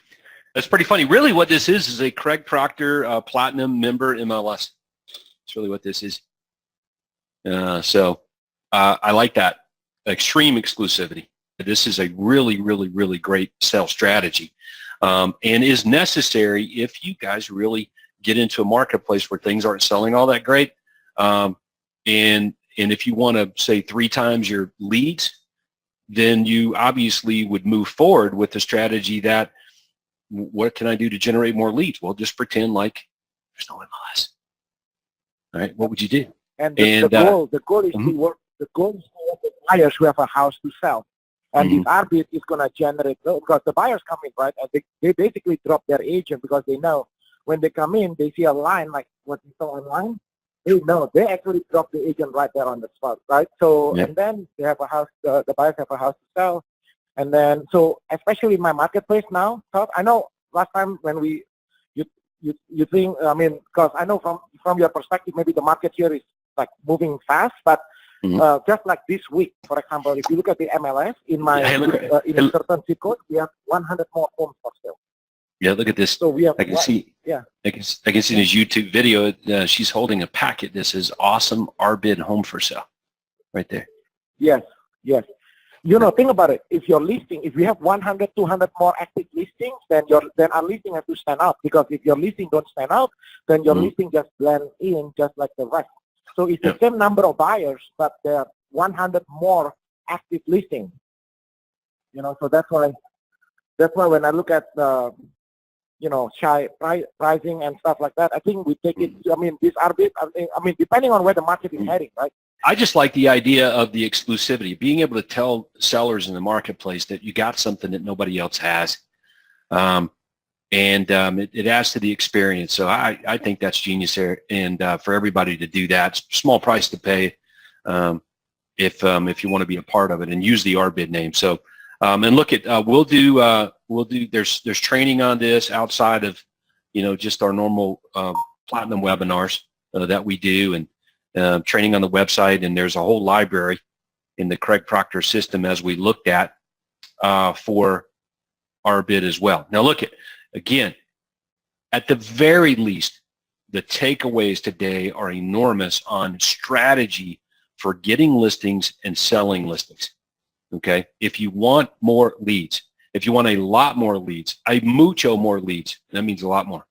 That's pretty funny. Really what this is a Craig Proctor Platinum member MLS. That's really what this is. So I like that. Extreme exclusivity. This is a really, really, really great sales strategy, and is necessary if you guys really get into a marketplace where things aren't selling all that great. And if you want to say 3 times your leads, then you obviously would move forward with the strategy that, what can I do to generate more leads? Well, just pretend like there's no MLS. All right, what would you do? And the goal is to work. The goal is to work with buyers who have a house to sell. And this Arbit is going to generate, because the buyers come in, right? And they basically drop their agent because they know when they come in, they see a line like what you saw online. They know they actually drop the agent right there on the spot, right? So, and then they have a house, the buyers have a house to sell. And then, so especially my marketplace now, I know last time when you think, I mean, because I know from your perspective, maybe the market here is like moving fast, but just like this week, for example, if you look at the MLS in my in a certain zip code, we have 100 more homes for sale. Yeah, look at this. So we have, I can see. Yeah, I can see in his YouTube video. She's holding a packet. This is awesome Arbit home for sale, right there. Yes, yes. You know, think about it. If you're listing, if you have 100, 200 more active listings, then our listing has to stand out. Because if your listing don't stand out, then your listing just blend in just like the rest. So it's the same number of buyers, but there are 100 more active listings. You know, so that's why when I look at you know, shy pricing and stuff like that, I think we take it. I mean, this Arbit. I mean, depending on where the market is heading, right? I just like the idea of the exclusivity, being able to tell sellers in the marketplace that you got something that nobody else has, and it adds to the experience. So I think that's genius there, and for everybody to do that, small price to pay if you want to be a part of it and use the Arbit name. So and look at we'll do there's training on this outside of, you know, just our normal platinum webinars that we do, and training on the website, and there's a whole library in the Craig Proctor system as we looked at for Arbit as well. Now look at, again, at the very least, the takeaways today are enormous on strategy for getting listings and selling listings. Okay, if you want more leads, if you want a lot more leads, mucho more leads, that means a lot more,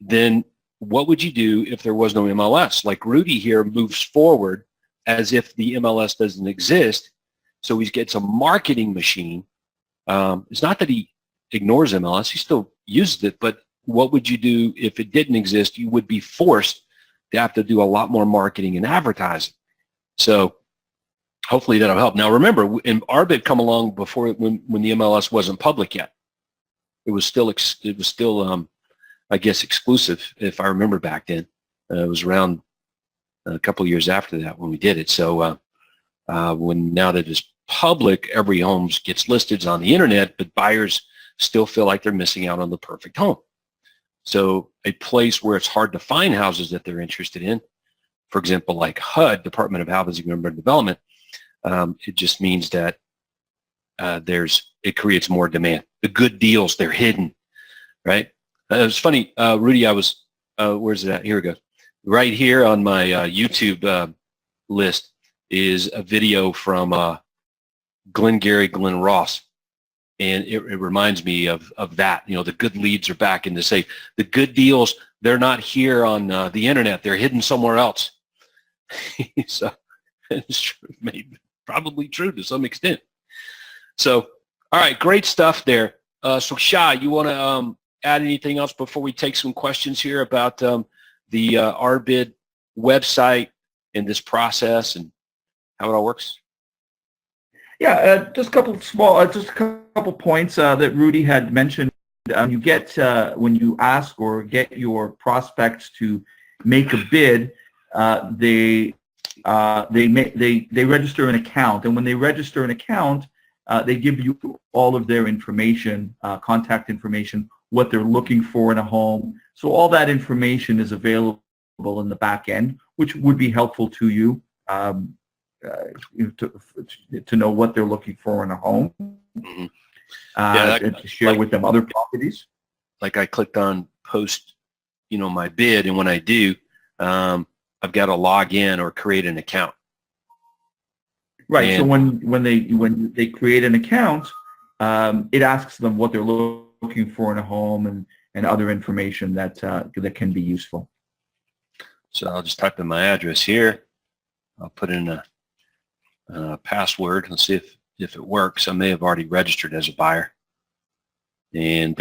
then what would you do if there was no MLS? Like Rudy here moves forward as if the MLS doesn't exist. So he gets a marketing machine. It's not that he ignores MLS. He still uses it. But what would you do if it didn't exist? You would be forced to have to do a lot more marketing and advertising. So hopefully that'll help. Now remember, in Arbit come along before when the MLS wasn't public yet. It was still I guess exclusive, if I remember back then. It was around a couple of years after that when we did it. So when now that it's public, every home gets listed on the internet, but buyers still feel like they're missing out on the perfect home. So a place where it's hard to find houses that they're interested in, for example, like HUD, Department of Housing and Urban Development, it just means that it creates more demand. The good deals, they're hidden, right? It was funny, Rudy, I was, where's it at? Here we go. Right here on my YouTube list is a video from Glenn Ross. And it reminds me of that. You know, the good leads are back in the safe. The good deals, they're not here on the internet. They're hidden somewhere else. So it's true, probably true to some extent. So, all right, great stuff there. So Shai, you want to add anything else before we take some questions here about the Arbit website and this process and how it all works? Yeah, just a couple points that Rudy had mentioned. You get when you ask or get your prospects to make a bid, they register an account, and when they register an account, they give you all of their information, contact information, what they're looking for in a home. So all that information is available in the back end, which would be helpful to you, to know what they're looking for in a home. Mm-hmm. And to share with them other properties. Like I clicked on post, my bid, and when I do, I've got to log in or create an account. Right. And so when they create an account, it asks them what they're looking for in a home and other information that can be useful. So I'll just type in my address here. I'll put in a password. Let's see if it works. I may have already registered as a buyer. And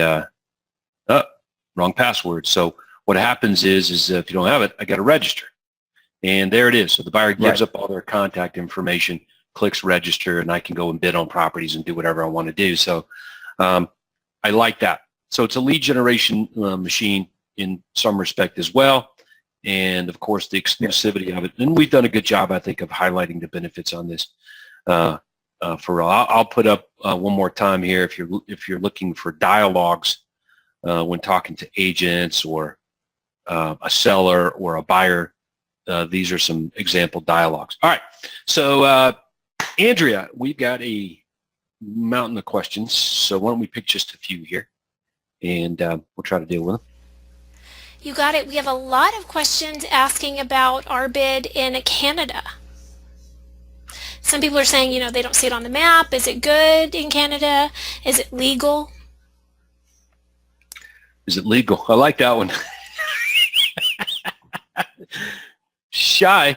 wrong password. So what happens is if you don't have it, I got to register. And there it is. So the buyer gives up all their contact information, clicks register, and I can go and bid on properties and do whatever I want to do. So I like that. So it's a lead generation machine in some respect as well. And of course the exclusivity of it. And we've done a good job, I think, of highlighting the benefits on this. I'll put up one more time here if you're looking for dialogues when talking to agents or a seller or a buyer. These are some example dialogues. All right. So Andrea, we've got a mountain of questions. So why don't we pick just a few here, and we'll try to deal with them. You got it. We have a lot of questions asking about our bid in Canada. Some people are saying, they don't see it on the map. Is it good in Canada? Is it legal? Is it legal? I like that one. Shy.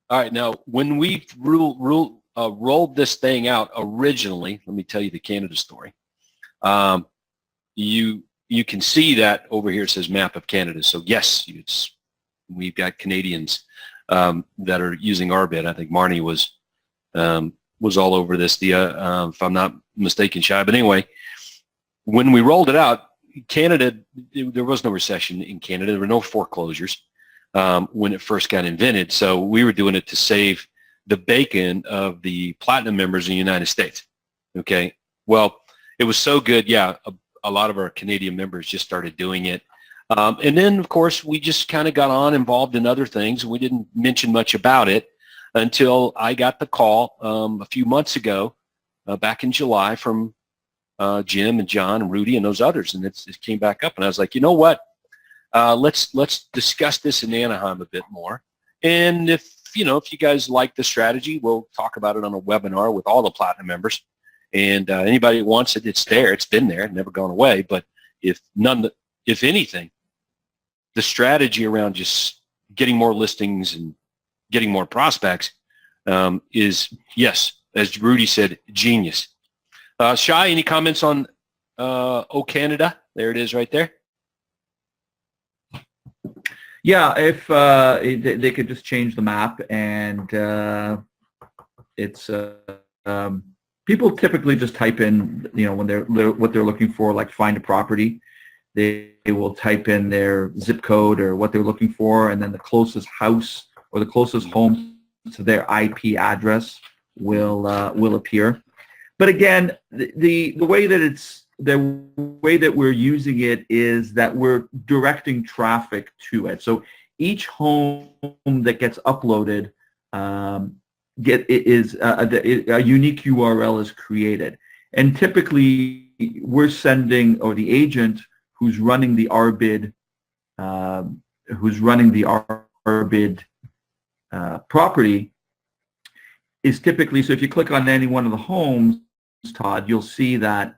All right, now when we rolled this thing out originally, let me tell you the Canada story. You can see that over here it says map of Canada. So yes, we've got Canadians that are using our bid. I think Marnie was all over this, if I'm not mistaken, Shy. But anyway, when we rolled it out, Canada, there was no recession in Canada. There were no foreclosures when it first got invented. So we were doing it to save the bacon of the platinum members in the United States. Okay. Well, it was so good. Yeah. A lot of our Canadian members just started doing it. And then, of course, we just kind of got involved in other things. We didn't mention much about it until I got the call a few months ago, back in July, from Jim and John and Rudy and those others, and it came back up. And I was like, you know what? Let's discuss this in Anaheim a bit more. And if you guys like the strategy, we'll talk about it on a webinar with all the platinum members. And anybody that wants it, it's there. It's been there, never gone away. But if anything, the strategy around just getting more listings and getting more prospects is, yes, as Rudy said, genius. Shy, any comments on Canada? There it is right there. Yeah, if they could just change the map, and it's people typically just type in, when what they're looking for, like find a property. They will type in their zip code or what they're looking for, and then the closest house or the closest home to their IP address will appear. But again, the way that we're using it is that we're directing traffic to it. So each home that gets uploaded a unique URL is created, and typically we're sending, or the agent who's running the RBid property is typically, so if you click on any one of the homes, Todd, you'll see that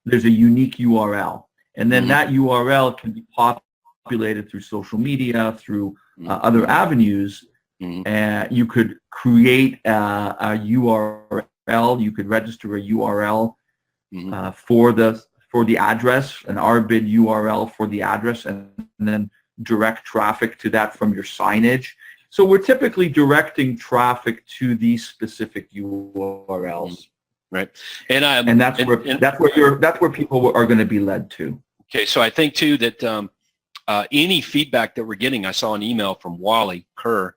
there's a unique URL, and then that URL can be populated through social media, through other avenues. You could create a URL. You could register a URL for the address, an RBid URL for the address, and then direct traffic to that from your signage. So we're typically directing traffic to these specific URLs. Right, and that's where people are going to be led to. Okay, so I think too that any feedback that we're getting, I saw an email from Wally Kerr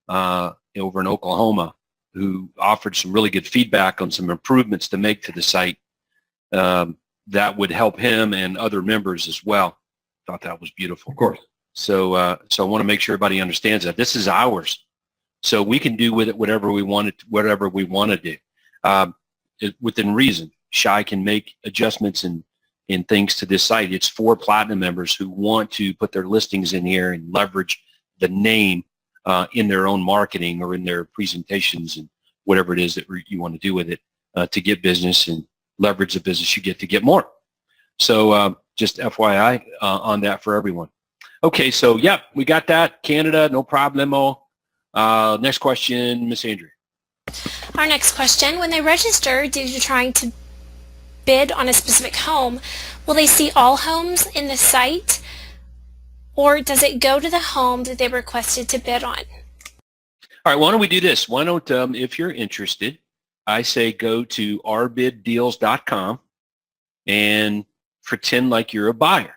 over in Oklahoma, who offered some really good feedback on some improvements to make to the site that would help him and other members as well. Thought that was beautiful. Of course. So I want to make sure everybody understands that this is ours. So we can do with it whatever we want to do, within reason. Shai can make adjustments and things to this site. It's for Platinum members who want to put their listings in here and leverage the name in their own marketing or in their presentations and whatever it is that you want to do with it to get business and leverage the business you get to get more. So just FYI on that for everyone. Okay, so yep, we got that. Canada, no problemo. Next question, Miss Andrea. Our next question, when they register due to trying to bid on a specific home, will they see all homes in the site, or does it go to the home that they requested to bid on? All right, why don't we do this? Why don't, if you're interested, I say go to ourbiddeals.com and pretend like you're a buyer.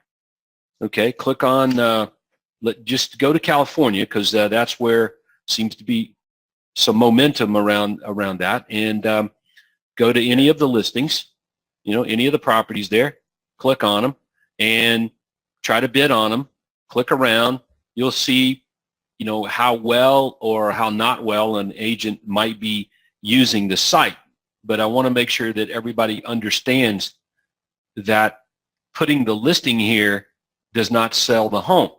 Okay, click on, just go to California because that's where seems to be some momentum around that, and go to any of the listings, any of the properties there, click on them and try to bid on them. Click around. You'll see, how well or how not well an agent might be using the site. But I want to make sure that everybody understands that putting the listing here does not sell the home.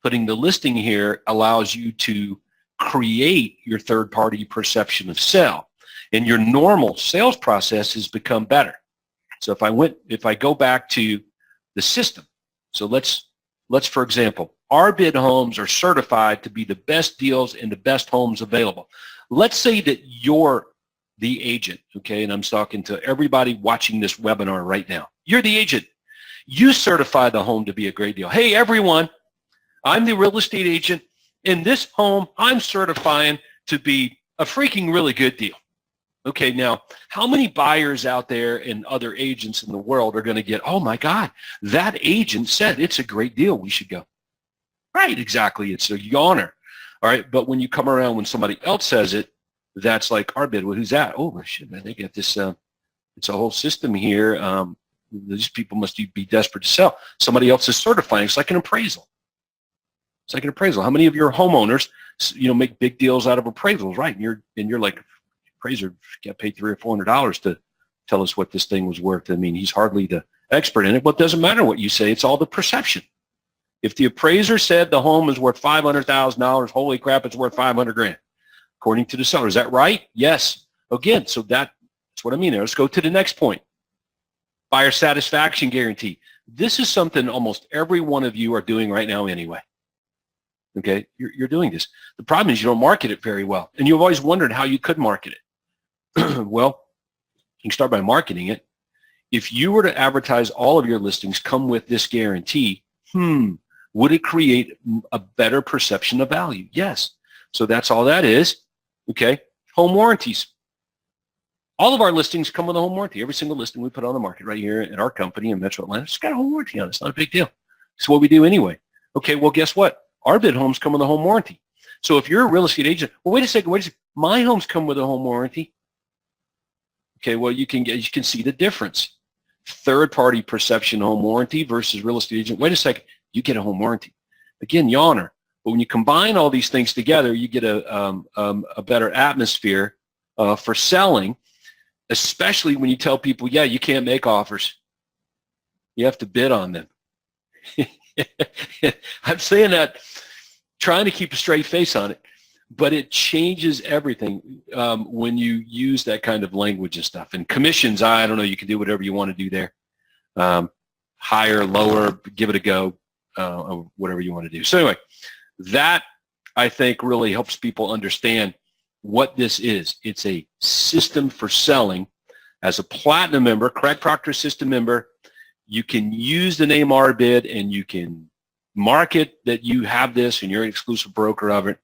Putting the listing here allows you to create your third-party perception of sale, and your normal sales process has become better. So if I go back to the system, so let's for example, our bid homes are certified to be the best deals and the best homes available. Let's say that you're the agent, okay, and I'm talking to everybody watching this webinar right now. You're the agent. You certify the home to be a great deal. Hey, everyone, I'm the real estate agent. In this home, I'm certifying to be a freaking really good deal. Okay, now, how many buyers out there and other agents in the world are going to get, oh my God, that agent said it's a great deal, we should go. Right, exactly, it's a yawner. All right, but when you come around when somebody else says it, that's like our bid. Well, who's that? Oh, shit, man, they get this, it's a whole system here. These people must be desperate to sell. Somebody else is certifying. It's like an appraisal. It's like an appraisal. How many of your homeowners, make big deals out of appraisals, right? And you're like, appraiser got paid $300 or $400 to tell us what this thing was worth. I mean, he's hardly the expert in it, but it doesn't matter what you say. It's all the perception. If the appraiser said the home is worth $500,000, holy crap, it's worth $500,000, according to the seller. Is that right? Yes. Again, so that's what I mean there. Let's go to the next point. Buyer satisfaction guarantee. This is something almost every one of you are doing right now anyway. Okay, you're doing this. The problem is you don't market it very well, and you've always wondered how you could market it. Well, you can start by marketing it. If you were to advertise all of your listings come with this guarantee, would it create a better perception of value? Yes. So that's all that is. Okay, home warranties. All of our listings come with a home warranty. Every single listing we put on the market right here at our company in Metro Atlanta, it's got a home warranty on it. It's not a big deal. It's what we do anyway. Okay, well, guess what? Our bid homes come with a home warranty. So if you're a real estate agent, well, wait a second. My homes come with a home warranty. Okay, well, you can see the difference. Third-party perception home warranty versus real estate agent. Wait a second, you get a home warranty. Again, yawner. But when you combine all these things together, you get a better atmosphere for selling, especially when you tell people, yeah, you can't make offers. You have to bid on them. I'm saying that trying to keep a straight face on it, but it changes everything when you use that kind of language and stuff. And commissions, I don't know, you can do whatever you want to do there. Higher, lower, give it a go, whatever you want to do. So anyway, that I think really helps people understand what this is. It's a system for selling. As a Platinum member, Craig Proctor System member, you can use the name RBid and you can market that you have this and you're an exclusive broker of it.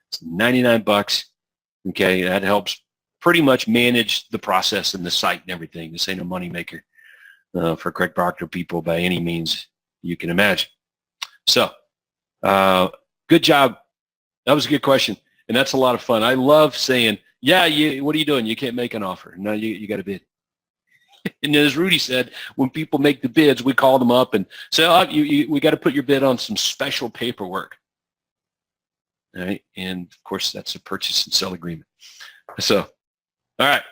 It's 99 bucks. Okay, that helps pretty much manage the process and the site and everything. This ain't a moneymaker for Craig Proctor people by any means you can imagine. So, good job. That was a good question, and that's a lot of fun. I love saying, yeah, what are you doing? You can't make an offer. No, you got to bid. And as Rudy said, when people make the bids, we call them up and say, oh, we got to put your bid on some special paperwork. All right. And of course, that's a purchase and sell agreement. So, all right.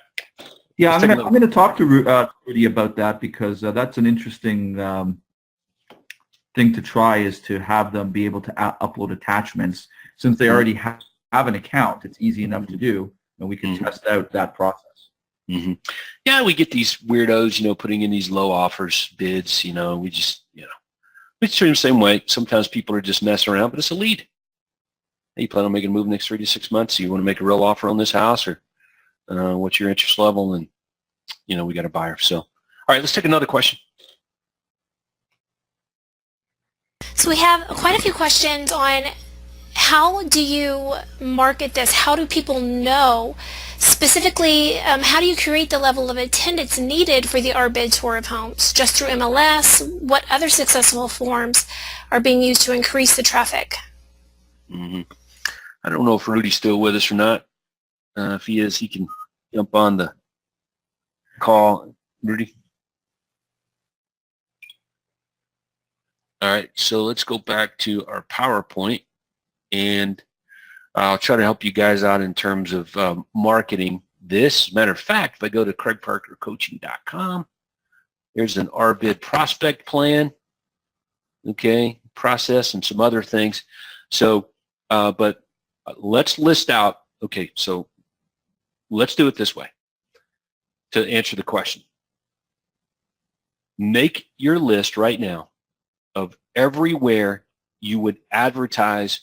Yeah, I'm going to talk to Rudy about that, because that's an interesting thing to try, is to have them be able to upload attachments. Since they already have an account, it's easy enough to do, and we can test out that process. Yeah, we get these weirdos, putting in these low offers, bids, we just, we treat them the same way. Sometimes people are just messing around, but it's a lead. Hey, you plan on making a move in the next 3 to 6 months? So you want to make a real offer on this house, or what's your interest level? And, we got a buyer. So, all right, let's take another question. So we have quite a few questions on how do you market this? How do people know? Specifically, how do you create the level of attendance needed for the RBID tour of homes? Just through MLS? What other successful forms are being used to increase the traffic? I don't know if Rudy's still with us or not. If he is, he can jump on the call. Rudy? All right, so let's go back to our PowerPoint, and I'll try to help you guys out in terms of marketing this. Matter of fact, if I go to craigparkercoaching.com, there's an RBID prospect plan, okay, process, and some other things. So, but let's list out, okay, so let's do it this way to answer the question. Make your list right now of everywhere you would advertise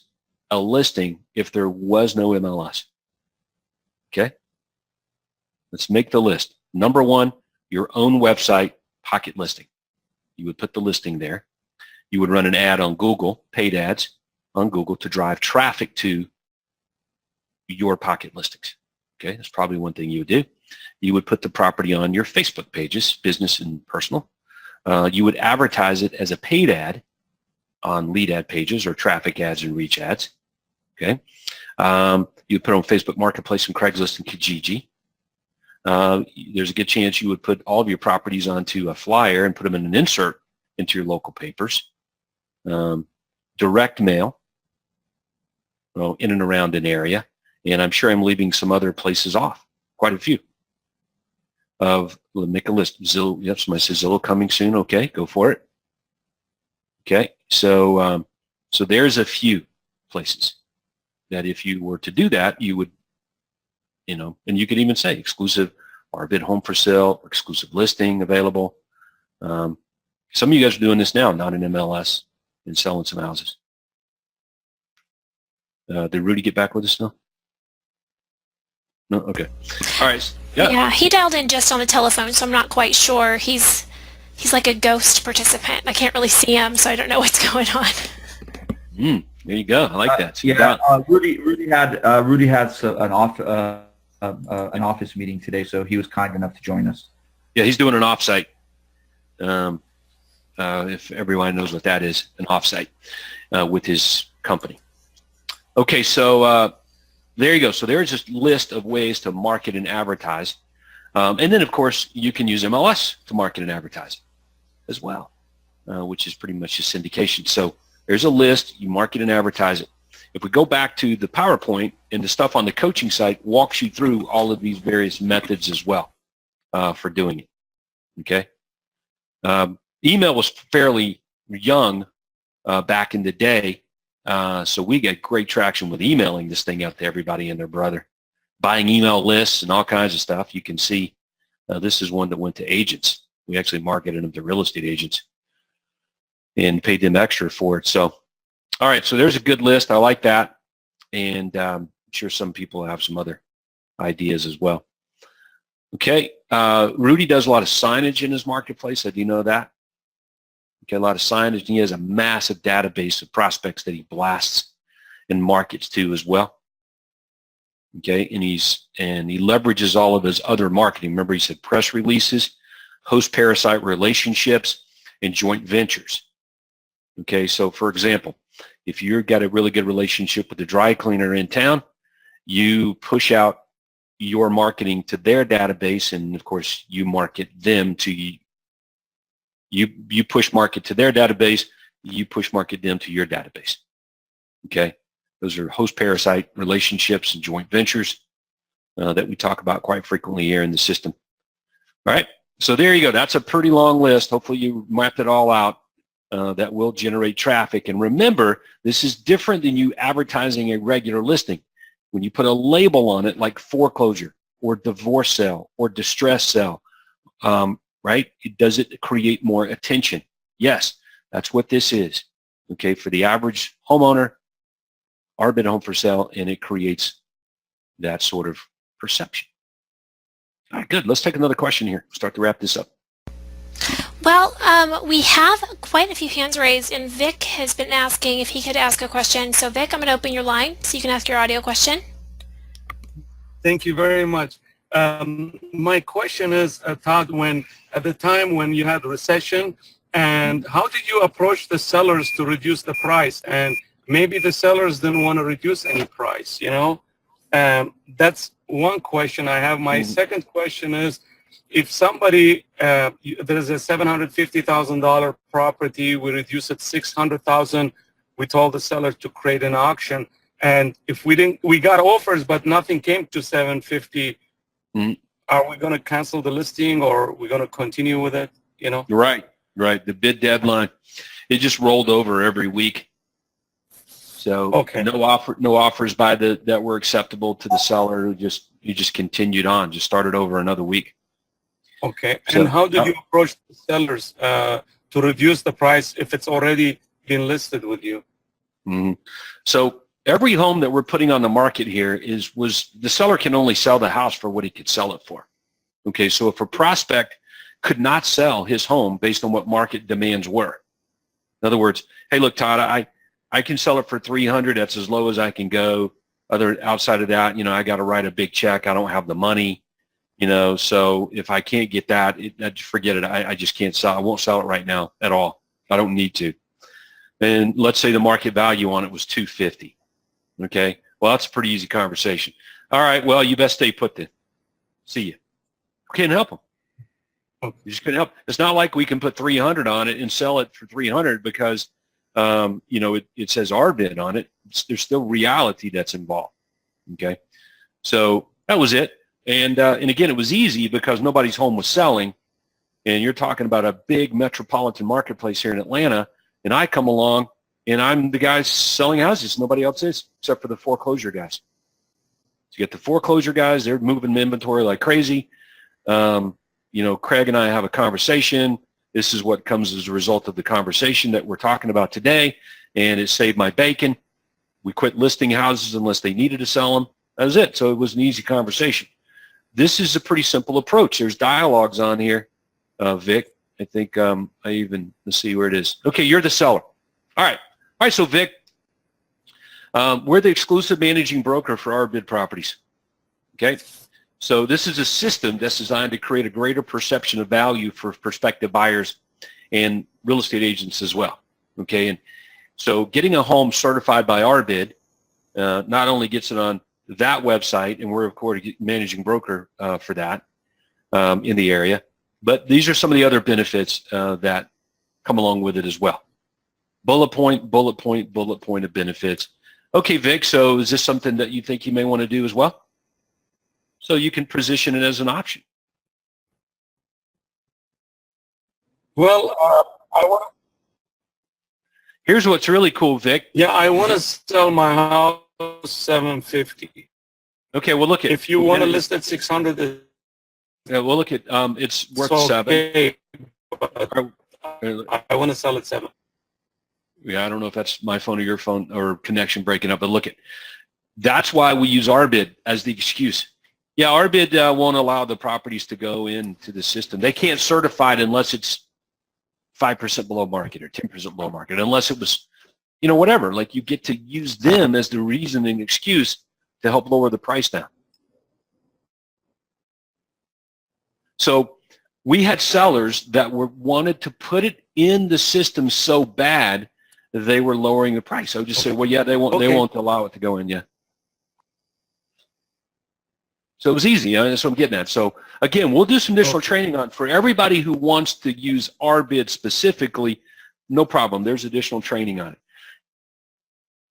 a listing if there was no MLS. Okay? Let's make the list. Number one, your own website, pocket listing. You would put the listing there. You would run an ad on Google, paid ads on Google, to drive traffic to your pocket listings. Okay? That's probably one thing you would do. You would put the property on your Facebook pages, business and personal. You would advertise it as a paid ad on lead ad pages or traffic ads and reach ads. Okay, you put on Facebook Marketplace and Craigslist and Kijiji. There's a good chance you would put all of your properties onto a flyer and put them in an insert into your local papers. Direct mail, in and around an area, and I'm sure I'm leaving some other places off, quite a few. Make a list. Zillow, yep, somebody says Zillow coming soon. Okay, go for it. Okay, so so there's a few places that if you were to do that, you would, and you could even say exclusive RBID home for sale, or exclusive listing available. Some of you guys are doing this now, not in MLS, and selling some houses. Did Rudy get back with us now? No? Okay. All right. Yeah, he dialed in just on the telephone, so I'm not quite sure. He's like a ghost participant. I can't really see him, so I don't know what's going on. There you go. I like that. So Rudy had an office meeting today, so he was kind enough to join us. Yeah, he's doing an offsite. If everyone knows what that is, an offsite with his company. Okay, so there you go. So there's this list of ways to market and advertise. And then, of course, you can use MLS to market and advertise as well, which is pretty much just syndication. So there's a list. You market and advertise it. If we go back to the PowerPoint, and the stuff on the coaching site walks you through all of these various methods as well for doing it. Okay? Email was fairly young back in the day. So we get great traction with emailing this thing out to everybody and their brother. Buying email lists and all kinds of stuff. You can see this is one that went to agents. We actually marketed them to real estate agents and paid them extra for it. So, all right, so there's a good list. I like that. And I'm sure some people have some other ideas as well. Okay, Rudy does a lot of signage in his marketplace. I do know that. Okay, a lot of signage, and he has a massive database of prospects that he blasts and markets to as well. Okay, and he leverages all of his other marketing. Remember, he said press releases, host-parasite relationships, and joint ventures. Okay, so for example, if you've got a really good relationship with the dry cleaner in town, you push out your marketing to their database, and of course you market them to you push market to their database, you push market them to your database. Okay, those are host parasite relationships and joint ventures that we talk about quite frequently here in the system. All right, so there you go. That's a pretty long list. Hopefully you mapped it all out. That will generate traffic. And remember, this is different than you advertising a regular listing. When you put a label on it like foreclosure or divorce sale or distress sale, right? Does it create more attention? Yes, that's what this is. Okay, for the average homeowner, our bid home for sale, and it creates that sort of perception. All right, good. Let's take another question here. Start to wrap this up. Well, we have quite a few hands raised, and Vic has been asking if he could ask a question. So Vic, I'm going to open your line so you can ask your audio question. Thank you very much. My question is, Todd, at the time when you had a recession, and how did you approach the sellers to reduce the price? And maybe the sellers didn't want to reduce any price, you know? That's one question I have. My second question is, if somebody, there's a $750,000 property, we reduce it $600,000, we told the seller to create an auction, and if we got offers, but nothing came to $750,000, are we going to cancel the listing, or are we going to continue with it, you know? Right. The bid deadline, it just rolled over every week. So okay. no offers that were acceptable to the seller. You just continued on, just started over another week. Okay, So, and how did you approach the sellers to reduce the price if it's already been listed with you? So every home that we're putting on the market here was the seller can only sell the house for what he could sell it for. Okay, so if a prospect could not sell his home based on what market demands were, in other words, hey, look, Todd, I can sell it for $300. That's as low as I can go. Outside of that, I got to write a big check. I don't have the money. So if I can't get that, just forget it. I just can't sell. I won't sell it right now at all. I don't need to. And let's say the market value on it was $250. Okay. Well, that's a pretty easy conversation. All right. Well, you best stay put then. See you. We can't help them. You just couldn't help. It's not like we can put 300 on it and sell it for 300 because, it says our bid on it. There's still reality that's involved. Okay. So that was it. And again, it was easy because nobody's home was selling, and you're talking about a big metropolitan marketplace here in Atlanta, and I come along, and I'm the guy selling houses. Nobody else is, except for the foreclosure guys. So you get the foreclosure guys, they're moving inventory like crazy. Craig and I have a conversation. This is what comes as a result of the conversation that we're talking about today, and it saved my bacon. We quit listing houses unless they needed to sell them. That was it. So it was an easy conversation. This is a pretty simple approach. There's dialogues on here, Vic. I think let's see where it is. Okay, you're the seller. All right, so Vic, we're the exclusive managing broker for our bid properties. Okay, so this is a system that's designed to create a greater perception of value for prospective buyers and real estate agents as well. Okay, and so getting a home certified by our bid not only gets it on that website, and we're of course managing broker for that in the area, but these are some of the other benefits that come along with it as well. Bullet point of benefits. Okay, Vic, so is this something that you think you may want to do as well? So you can position it as an option. Well, I want. Here's what's really cool, Vic. Yeah, I want to sell my house $750. Okay, well look at. If you want to list at $600. Yeah, well look at. It's worth $7. Okay, I want to sell at $7. Yeah, I don't know if that's my phone or your phone or connection breaking up, but look at. That's why we use our bid as the excuse. Yeah, our bid won't allow the properties to go into the system. They can't certify it unless it's 5% below market or 10% below market, unless it was, whatever. Like you get to use them as the reasoning excuse to help lower the price down. So we had sellers that wanted to put it in the system so bad that they were lowering the price. I would just say, well, yeah, they won't allow it to go in, yeah. So it was easy. That's what I'm getting at. So again, we'll do some additional training on for everybody who wants to use RBID specifically. No problem. There's additional training on it.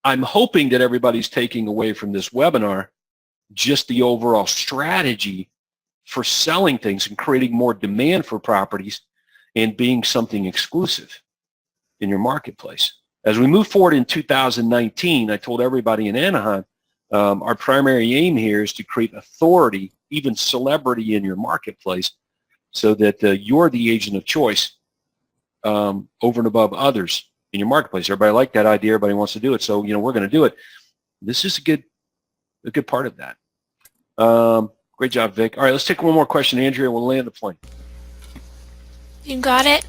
I'm hoping that everybody's taking away from this webinar just the overall strategy for selling things and creating more demand for properties and being something exclusive in your marketplace. As we move forward in 2019, I told everybody in Anaheim, our primary aim here is to create authority, even celebrity in your marketplace, so that you're the agent of choice over and above others in your marketplace. Everybody liked that idea. Everybody wants to do it. So, we're going to do it. This is a good part of that. Great job, Vic. All right, let's take one more question, Andrea. We'll land the plane. You got it.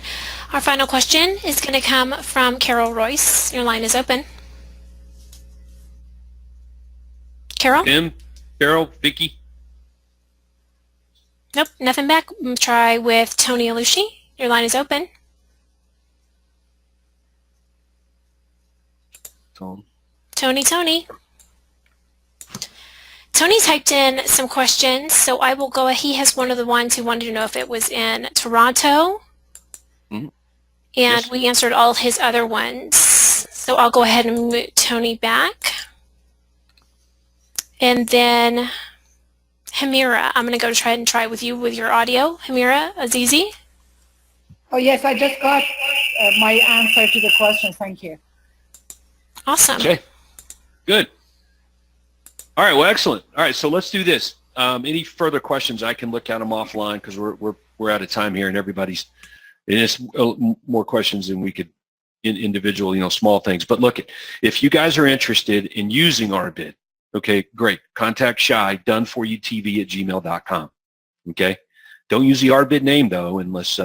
Our final question is going to come from Carol Royce. Your line is open. Carol? Tim, Carol, Vicki? Nope, nothing back. Try with Tony Alushi. Your line is open. Tony. Tony typed in some questions, so I will go. He has one of the ones who wanted to know if it was in Toronto, and Yes. we answered all his other ones. So I'll go ahead and move Tony back. And then Hamira, I'm going to go try with you with your audio. Hamira Azizi. Oh, yes, I just got my answer to the question. Thank you. Awesome. Okay, good. All right, well, excellent. All right, so let's do this. Any further questions, I can look at them offline because we're out of time here, and it's more questions than we could individual, small things. But look, if you guys are interested in using RBID, okay, great. Contact Shy, doneforyoutv@gmail.com. Okay, don't use the RBID name though, unless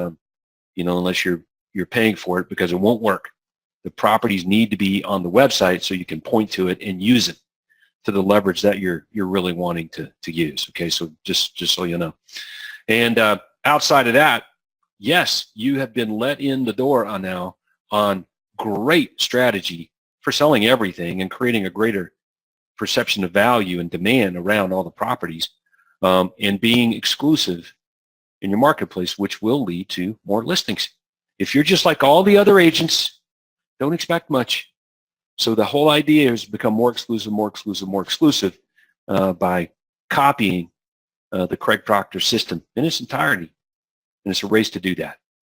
unless you're paying for it, because it won't work. The properties need to be on the website so you can point to it and use it to the leverage that you're really wanting to use. Okay, so just so you know. And outside of that, yes, you have been let in the door on great strategy for selling everything and creating a greater perception of value and demand around all the properties, and being exclusive in your marketplace, which will lead to more listings. If you're just like all the other agents, don't expect much. So the whole idea is to become more exclusive by copying the Craig Proctor system in its entirety. And it's a race to do that.